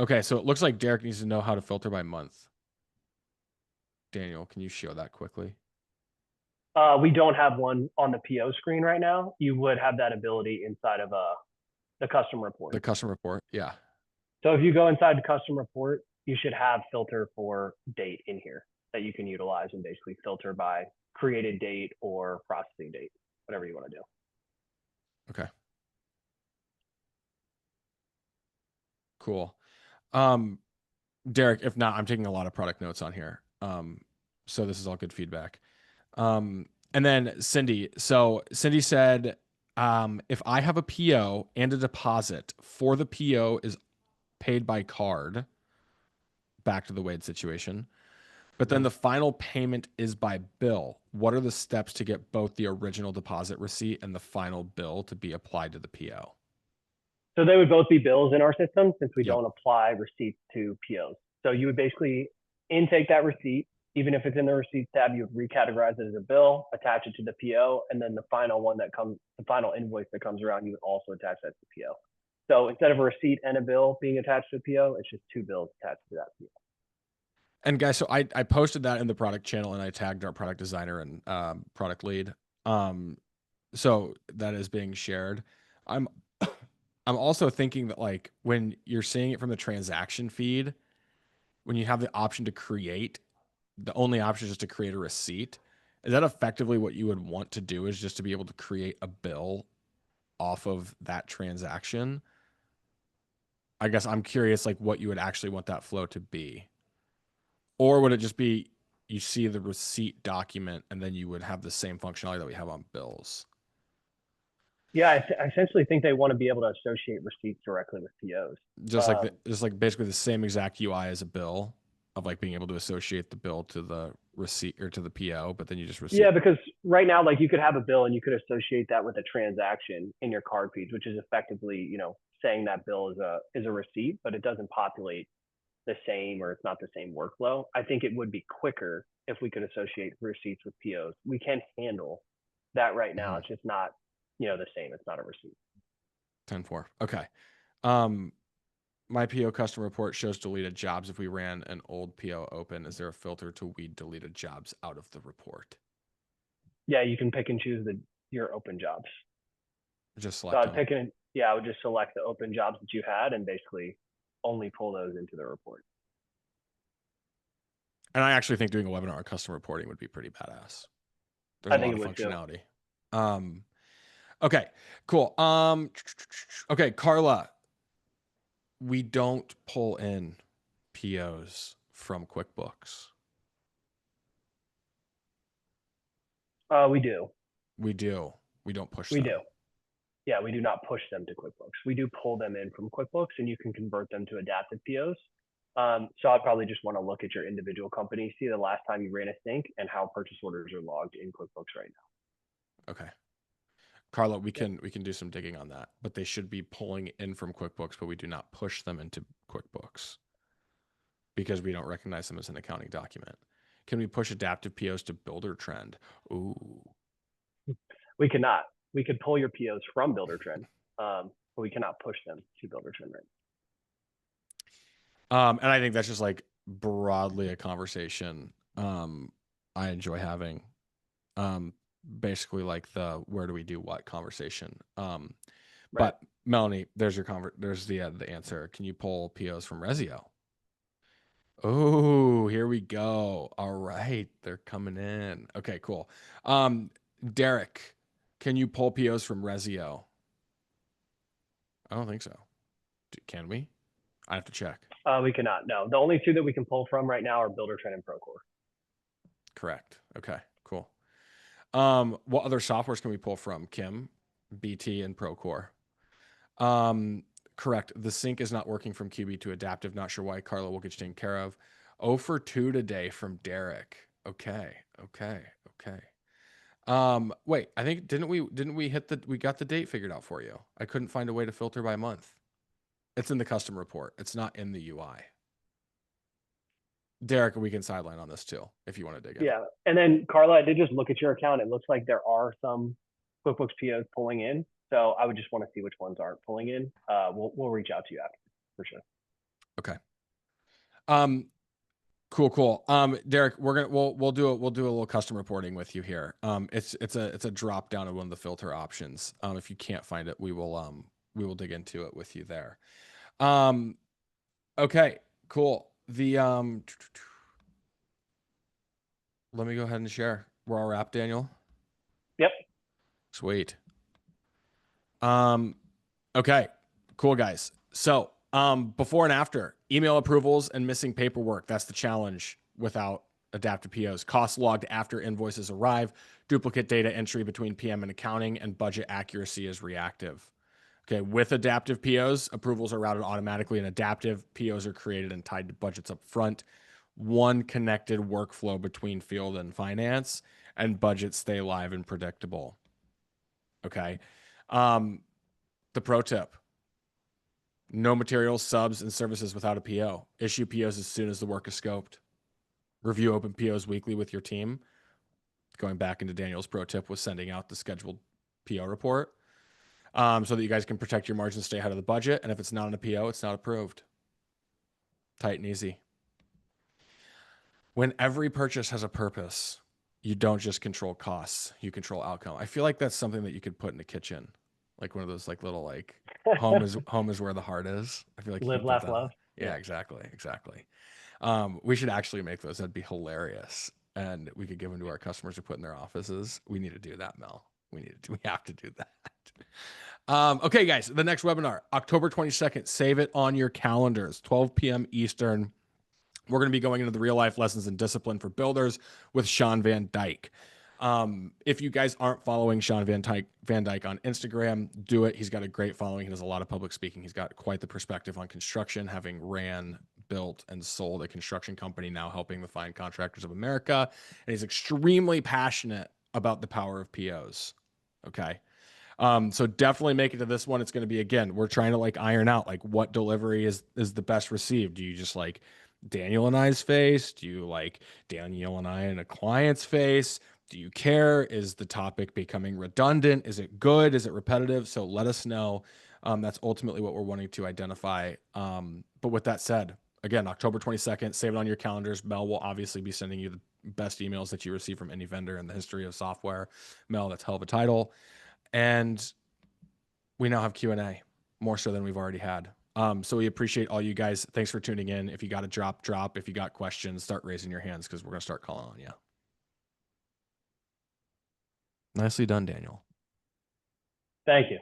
Okay, so it looks like Derek needs to know how to filter by month. Daniel, can you show that quickly?
We don't have one on the PO screen right now. You would have that ability inside of the custom report.
The custom report, yeah.
So if you go inside the custom report, you should have filter for date in here that you can utilize and basically filter by created date or processing date, whatever you want to do.
Okay. Cool. Derek, if not, I'm taking a lot of product notes on here. So this is all good feedback. And then Cindy. So Cindy said, if I have a PO and a deposit for the PO is paid by card, back to the Wade situation, but then the final payment is by bill, what are the steps to get both the original deposit receipt and the final bill to be applied to the PO?
So they would both be bills in our system since we don't apply receipts to POs. So you would basically intake that receipt, even if it's in the receipts tab, you would recategorize it as a bill, attach it to the PO, and then the final one that comes, the final invoice that comes around, you would also attach that to the PO. So instead of a receipt and a bill being attached to the PO, it's just two bills attached to that PO.
And guys, so I posted that in the product channel and I tagged our product designer and product lead. So that is being shared. I'm also thinking that like when you're seeing it from the transaction feed, when you have the option to create, the only option is just to create a receipt. Is that effectively what you would want to do, is just to be able to create a bill off of that transaction? I guess I'm curious like what you would actually want that flow to be. Or would it just be you see the receipt document and then you would have the same functionality that we have on bills?
Yeah, I essentially think they want to be able to associate receipts directly with POs.
Just like basically the same exact UI as a bill, of like being able to associate the bill to the receipt or to the PO, but then you just receive.
Yeah, because right now, like you could have a bill and you could associate that with a transaction in your card feeds, which is effectively, you know, saying that bill is a receipt, but it doesn't populate the same, or it's not the same workflow. I think it would be quicker if we could associate receipts with POs. We can handle that right now. It's just not, you know, the same. It's not a receipt.
10-4. Okay. My PO customer report shows deleted jobs. If we ran an old PO open, is there a filter to weed deleted jobs out of the report?
Yeah, you can pick and choose your open jobs.
Just
So
select them.
I would just select the open jobs that you had and basically only pull those into the report.
And I actually think doing a webinar on custom reporting would be pretty badass. There's
I
a lot
think
of
it would too.
functionality. Okay, cool. Okay, Carla, we don't pull in POs from QuickBooks.
We do.
We do. We don't push
We
them.
do. Yeah, we do not push them to QuickBooks. We do pull them in from QuickBooks, and you can convert them to adaptive POs. So I'd probably just want to look at your individual company, see the last time you ran a sync, and how purchase orders are logged in QuickBooks right now.
Okay. Carla, we can do some digging on that, but they should be pulling in from QuickBooks, but we do not push them into QuickBooks because we don't recognize them as an accounting document. Can we push adaptive POs to Builder Trend? Ooh.
We cannot. We could pull your POs from Builder Trend, but we cannot push them to Builder Trend right.
And I think that's just like broadly a conversation I enjoy having. Basically like the where do we do what conversation.
Right.
But Melanie, there's the answer. Can you pull POs from Rezio? Oh, here we go. All right, they're coming in. Okay, cool. Derek, can you pull POs from Rezio? I don't think so. Can we? I have to check.
We cannot. No, the only two that we can pull from right now are Builder Trend and Procore.
Correct. Okay, cool. What other softwares can we pull from? Kim, BT, and Procore. Correct. The sync is not working from QB to adaptive. Not sure why. Carla will get you taken care of. 0 for 2 today from Derek. Okay. Wait, I think didn't we we got the date figured out for you. I couldn't find a way to filter by month. It's in the custom report. It's not in the UI. Derek, we can sideline on this too, if you want to dig in.
Yeah. And then Carla, I did just look at your account. It looks like there are some QuickBooks POs pulling in. So I would just want to see which ones aren't pulling in. We'll reach out to you after for sure.
Okay. Cool. Derek, we'll do a little custom reporting with you here. It's a drop down of one of the filter options. If you can't find it, we will dig into it with you there. Okay, cool. Let me go ahead and share. We're all wrapped, Daniel.
Yep.
Sweet. Okay, cool guys. So, before and after, email approvals and missing paperwork. That's the challenge without adaptive POs. Costs logged after invoices arrive. Duplicate data entry between PM and accounting, and budget accuracy is reactive. Okay, with adaptive POs, approvals are routed automatically, and adaptive POs are created and tied to budgets up front. One connected workflow between field and finance, and budgets stay live and predictable. Okay. The pro tip: no materials, subs, and services without a PO. Issue POs as soon as the work is scoped. Review open POs weekly with your team. Going back into Daniel's pro tip was sending out the scheduled PO report, so that you guys can protect your margins, stay ahead of the budget. And if it's not on a PO, it's not approved. Tight and easy. When every purchase has a purpose, you don't just control costs, you control outcome. I feel like that's something that you could put in the kitchen. Like one of those like little like home is where the heart is. I feel like
Live, laugh, love.
Yeah, exactly. We should actually make those. That'd be hilarious. And we could give them to our customers to put in their offices. We need to do that, Mel. We have to do that. Okay, guys, the next webinar, October 22nd. Save it on your calendars, 12 p.m. Eastern. We're going to be going into the real life lessons and discipline for builders with Sean Van Dyke. If you guys aren't following Sean Van Dyke on Instagram, do it. He's got a great following. He does a lot of public speaking. He's got quite the perspective on construction, having ran, built, and sold a construction company, now helping the fine contractors of America. And he's extremely passionate about the power of POs. Okay. So definitely make it to this one. It's going to be, again, we're trying to like iron out like what delivery is the best received. Do you just like Daniel and I's face? Do you like Daniel and I in a client's face? Do you care? Is the topic becoming redundant? Is it good? Is it repetitive? So let us know. That's ultimately what we're wanting to identify. But with that said, again, October 22nd, save it on your calendars. Mel will obviously be sending you the best emails that you receive from any vendor in the history of software. Mel, that's hell of a title. And we now have Q&A, more so than we've already had. So we appreciate all you guys. Thanks for tuning in. If you got a drop. If you got questions, start raising your hands because we're going to start calling on you. Nicely done, Daniel.
Thank you.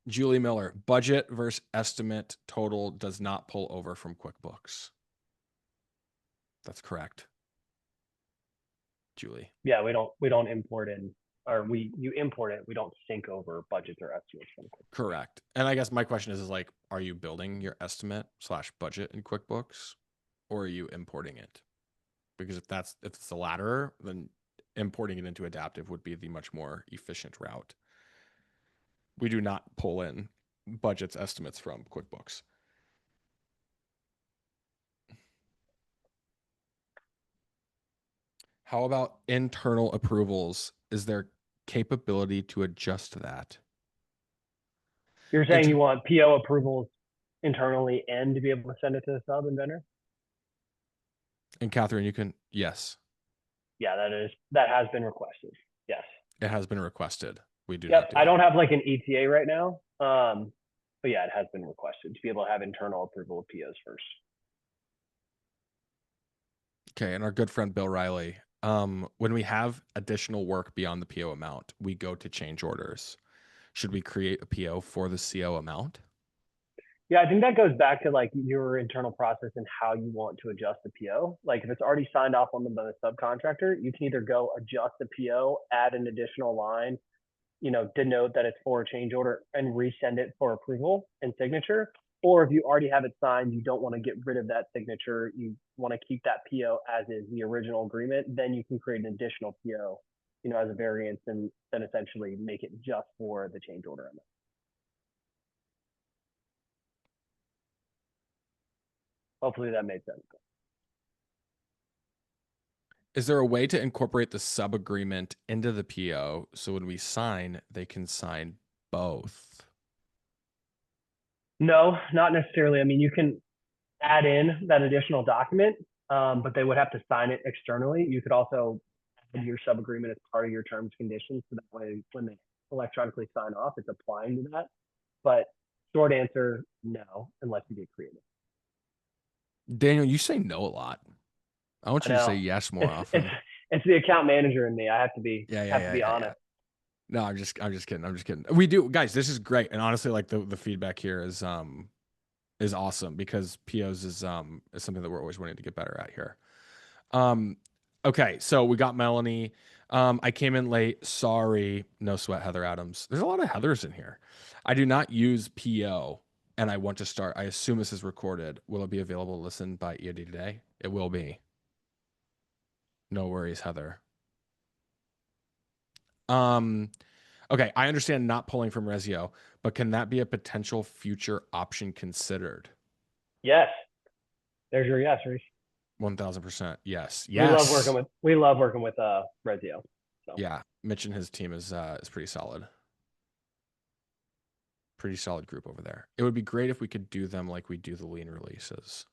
Julie Miller, budget versus estimate total does not pull over from QuickBooks. That's correct. Julie.
Yeah, we don't import in, or you import it. We don't sync over budgets or estimates from QuickBooks.
Correct. And I guess my question is like, are you building your estimate / budget in QuickBooks, or are you importing it? Because if it's the latter, then importing it into Adaptive would be the much more efficient route. We do not pull in budgets estimates from QuickBooks. How about internal approvals? Is there capability to adjust that?
You're saying you want PO approvals internally and to be able to send it to the sub and vendor?
And Catherine, you can, yes.
Yeah, that has been requested. Yes.
It has been requested. We do.
Yep. I don't have like an ETA right now. But yeah, it has been requested to be able to have internal approval of POs first.
Okay. And our good friend, Bill Riley, when we have additional work beyond the PO amount, we go to change orders. Should we create a PO for the CO amount?
Yeah, I think that goes back to like your internal process and how you want to adjust the PO. Like if it's already signed off on by the subcontractor, you can either go adjust the PO, add an additional line, denote that it's for a change order and resend it for approval and signature. Or if you already have it signed, you don't want to get rid of that signature, you want to keep that PO as is the original agreement, then you can create an additional PO, as a variance and then essentially make it just for the change order amount. Hopefully that made sense.
Is there a way to incorporate the sub agreement into the PO so when we sign, they can sign both?
No, not necessarily. I mean, you can add in that additional document, but they would have to sign it externally. You could also add your sub agreement as part of your terms and conditions, so that way when they electronically sign off, it's applying to that. But short answer, no, unless you get creative.
Daniel, you say no a lot. I want you to say yes more often.
It's the account manager in me. I have to be honest.
No, I'm just kidding. We do, guys. This is great, and honestly, like the feedback here is awesome because POs is something that we're always wanting to get better at here. Okay, so we got Melanie. I came in late. Sorry, no sweat, Heather Adams. There's a lot of Heathers in here. I do not use PO, and I want to start. I assume this is recorded. Will it be available to listen by EOD today? It will be. No worries, Heather. Okay, I understand not pulling from Resio, but can that be a potential future option considered?
Yes. There's your yes, Reese.
1000%. Yes.
We love working with Resio. So.
Yeah, Mitch and his team is pretty solid. Pretty solid group over there. It would be great if we could do them like we do the lean releases.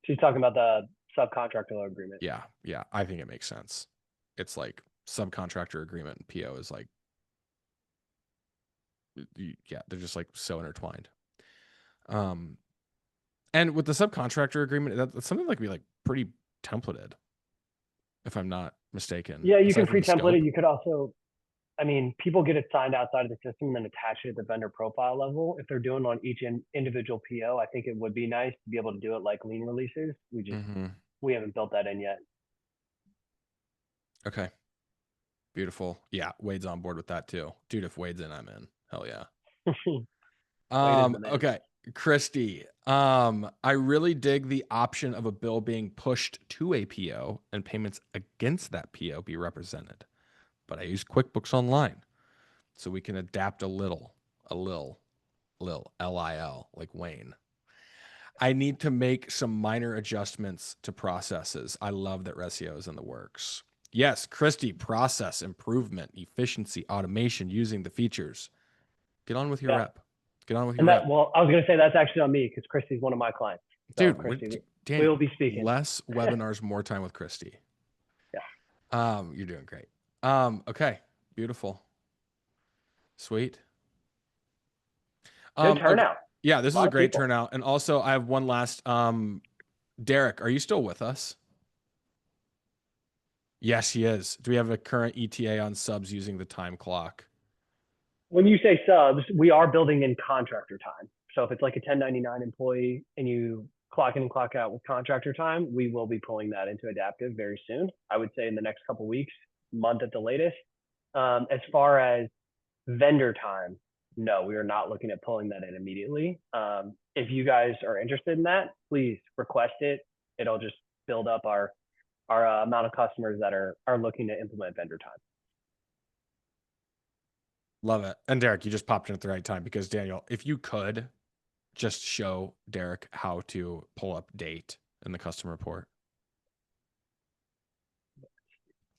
She's talking about the subcontractor agreement.
Yeah, I think it makes sense. It's like subcontractor agreement and PO is like, yeah, they're just like so intertwined. And with the subcontractor agreement, that's something like we like pretty templated, if I'm not mistaken.
Yeah, you can pre-template it. You could also, people get it signed outside of the system and then attach it at the vendor profile level. If they're doing on each individual PO, I think it would be nice to be able to do it like lean releases. We haven't built that in yet.
Okay. Beautiful. Yeah, Wade's on board with that too. Dude, if Wade's in, I'm in. Hell yeah. Okay. Christy, I really dig the option of a bill being pushed to a PO and payments against that PO be represented. But I use QuickBooks Online, so we can adapt a little, LIL, like Wayne. I need to make some minor adjustments to processes. I love that Resio is in the works. Yes, Christy, process improvement, efficiency, automation, using the features. Get on with your rep. Get on with your
And
rep.
that, well, I was going to say that's actually on me because Christy's one of my clients. So
Dude,
Christy, we
Daniel,
will be speaking.
less webinars, more time with Christy.
Yeah.
You're doing great. Okay, beautiful. Sweet.
Good turnout.
Okay. Yeah, this is
Lot
a
of
great
people.
turnout. And also I have one last, Derek, are you still with us? Yes, he is. Do we have a current ETA on subs using the time clock?
When you say subs, we are building in contractor time. So if it's like a 1099 employee and you clock in and clock out with contractor time, we will be pulling that into Adaptive very soon. I would say in the next couple of weeks, month at the latest. As far as vendor time, no, we are not looking at pulling that in immediately. If you guys are interested in that, please request it. It'll just build up our amount of customers that are looking to implement vendor time.
Love it. And Derek, you just popped in at the right time because Daniel, if you could just show Derek how to pull up date in the customer report.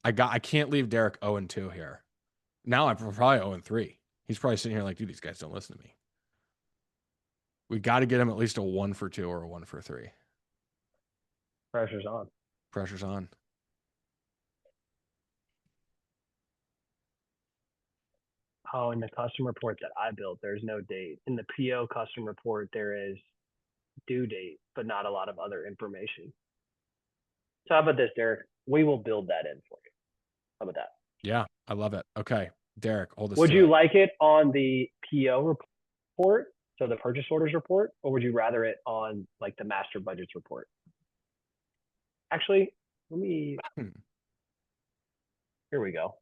I can't leave Derek 0-2 here. Now I'm probably 0-3. He's probably sitting here like, dude, these guys don't listen to me. We got to get him at least a 1-for-2 or a 1-for-3.
Pressure's on.
Pressure's on.
Oh, in the custom report that I built, there's no date. In the PO custom report, there is due date, but not a lot of other information. So how about this, Derek? We will build that in for you. How about that?
Yeah, I love it. Okay, Derek, hold us
Would
to
you
it.
like it on the PO report, so the purchase orders report, or would you rather it on like the master budgets report? Actually, let me, here we go.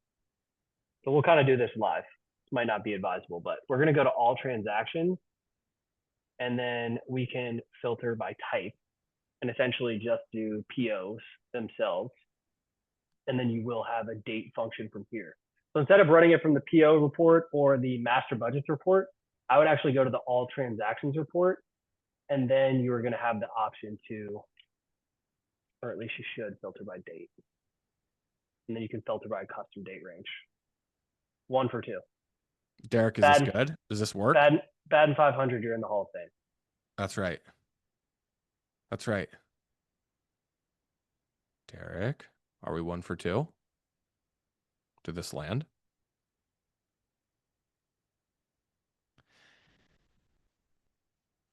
So we'll kind of do this live. This might not be advisable, but we're going to go to all transactions, and then we can filter by type and essentially just do POs themselves. And then you will have a date function from here. So instead of running it from the PO report or the master budgets report, I would actually go to the all transactions report. And then you're going to have the option to, or at least you should, filter by date. And then you can filter by custom date range. 1-for-2.
Derek, is this good? Does this work?
Bad and 500, you're in the Hall of Fame.
That's right. That's right. Derek, are we 1-for-2? Did this land?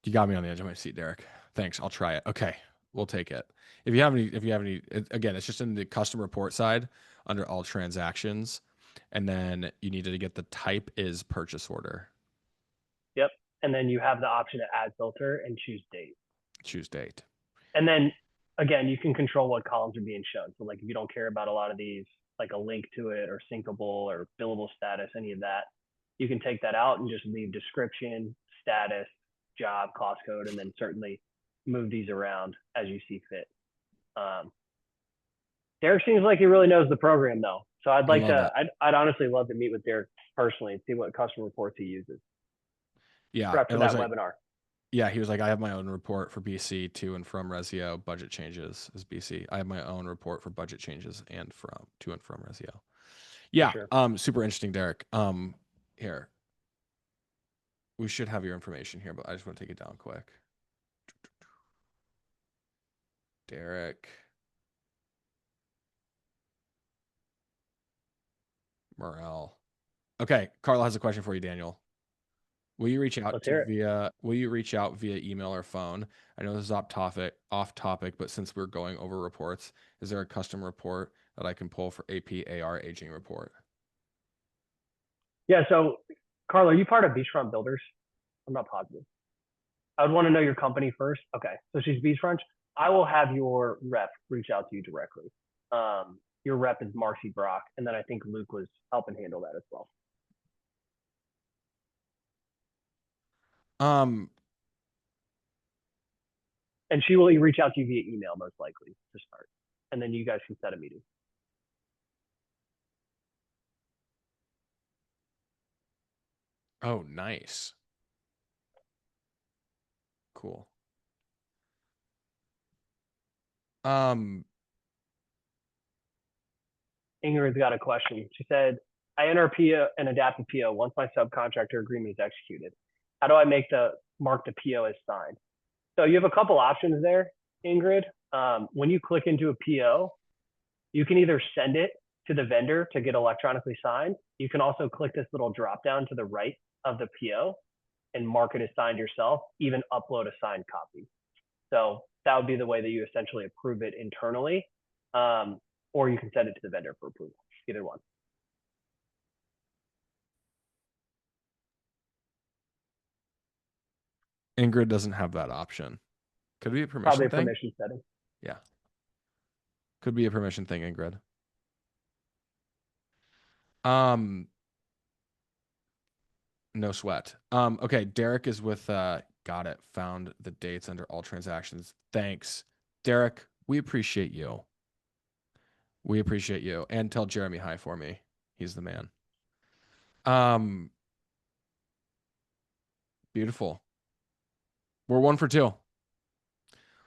You got me on the edge of my seat, Derek. Thanks. I'll try it. Okay. We'll take it. If you have any, again, it's just in the custom report side under all transactions. And then you needed to get the type is purchase order.
Yep. And then you have the option to add filter and choose date.
Choose date.
And then again, you can control what columns are being shown. So like if you don't care about a lot of these, like a link to it or syncable or billable status, any of that, you can take that out and just leave description, status, job, cost code, and then certainly move these around as you see fit. Derek seems like he really knows the program though. So I'd like to, I'd honestly love to meet with Derek personally and see what custom reports he uses.
Yeah.
Prep for that webinar.
Yeah, he was like, I have my own report for BC to and from Resio. Budget changes is BC. I have my own report for budget changes and from to and from Resio. Yeah,
sure.
Super interesting, Derek. Here. We should have your information here, but I just want to take it down quick. Derek. Morel. Okay, Carla has a question for you, Daniel. Will you reach out via email or phone? I know this is off topic, but since we're going over reports, is there a custom report that I can pull for AP AR aging report?
Yeah, so Carla, are you part of Beachfront Builders? I'm not positive. I would want to know your company first. Okay, so she's Beachfront. I will have your rep reach out to you directly. Your rep is Marcy Brock, and then I think Luke was helping handle that as well. And she will reach out to you via email most likely to start, and then you guys can set a meeting.
Oh, nice. Cool.
Ingrid's got a question. She said, I enter an adaptive PO once my subcontractor agreement is executed. how do I mark the PO as signed? So you have a couple options there, Ingrid. When you click into a PO, you can either send it to the vendor to get electronically signed. You can also click this little drop down to the right of the PO and mark it as signed yourself, even upload a signed copy. So that would be the way that you essentially approve it internally, or you can send it to the vendor for approval, either one.
Ingrid doesn't have that option. Could be a permission
Probably a
thing.
permission setting.
Yeah. Could be a permission thing, Ingrid. No sweat. Okay, Derek is with got it. Found the dates under all transactions. Thanks. Derek, we appreciate you. We appreciate you. And tell Jeremy hi for me. He's the man. Beautiful. We're 1 for 2.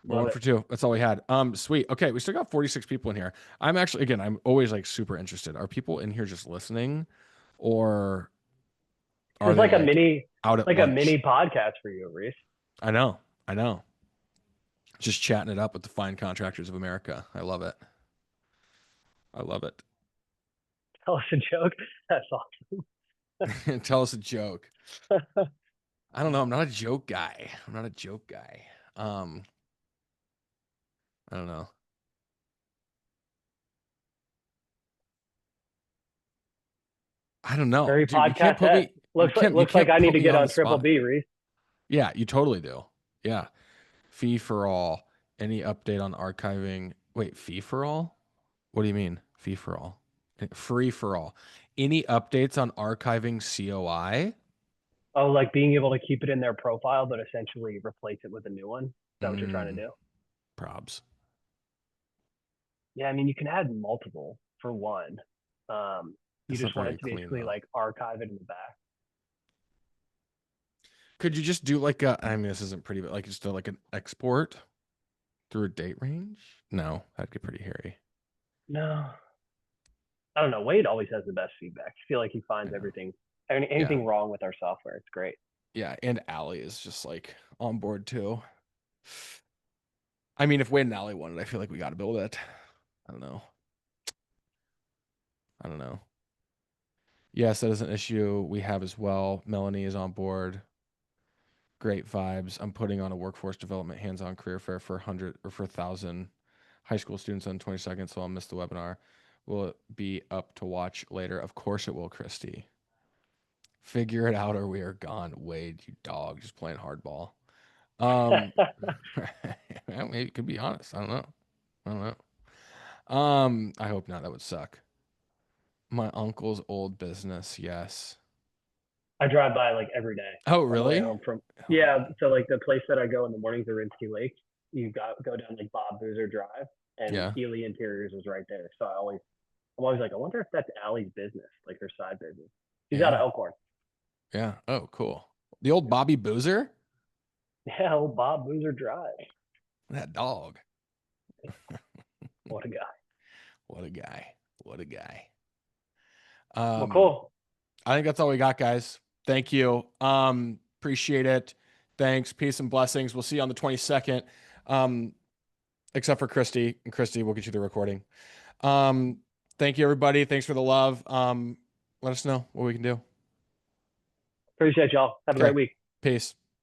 We're 1 for 2. That's all we had. Sweet. Okay, we still got 46 people in here. I'm actually, again, I'm always like super interested. Are people in here just listening, or are
It's
they
like a mini,
out at
like
lunch?
a mini podcast for you, Reese.
I know. Just chatting it up with the fine contractors of America. I love it.
Tell us a joke. That's awesome.
Tell us a joke. I don't know. I'm not a joke guy. I don't know.
Very
Dude, you can't
podcast
put me.
looks like I need to get on Triple B, Reese.
Yeah, you totally do. Yeah. Fee for all. Any update on archiving? Wait, fee for all? What do you mean? Fee for all? Free for all. Any updates on archiving COI?
Oh, like being able to keep it in their profile, but essentially replace it with a new one. Is that what you're trying to do?
Probs.
Yeah, I mean, you can add multiple for one. You just want it to basically like archive it in the back.
Could you just do like a, I mean, this isn't pretty, but like just do like an export through a date range? No, that'd get pretty hairy.
No. I don't know. Wade always has the best feedback. I feel like he finds anything wrong with our software. It's great.
Yeah, and Allie is just like on board too. I mean, if Wade and Allie wanted, I feel like we got to build it. I don't know. Yes, that is an issue we have as well. Melanie is on board. Great vibes. I'm putting on a workforce development hands-on career fair for 100 or for 1,000 high school students on 22nd, so I'll miss the webinar. Will it be up to watch later? Of course it will, Christy. Figure it out or we are gone. Wade, you dog, just playing hardball. Maybe it could be honest. I don't know. I hope not. That would suck. My uncle's old business. Yes.
I drive by like every day.
Oh, really?
Yeah. So like the place that I go in the mornings, Arinsky Lake, you go down like Bob Boozer Drive, and Ely Interiors is right there. So I'm always like, I wonder if that's Allie's business, like her side business. She's out of Elkhorn.
Yeah. Oh, cool. The old Bobby Boozer?
Yeah, old Bob Boozer Drive.
That dog.
What a guy. Well, cool.
I think that's all we got, guys. Thank you. Appreciate it. Thanks. Peace and blessings. We'll see you on the 22nd. Except for Christy. And Christy, we'll get you the recording. Thank you, everybody. Thanks for the love. Let us know what we can do.
Appreciate y'all. Have a great week.
Peace.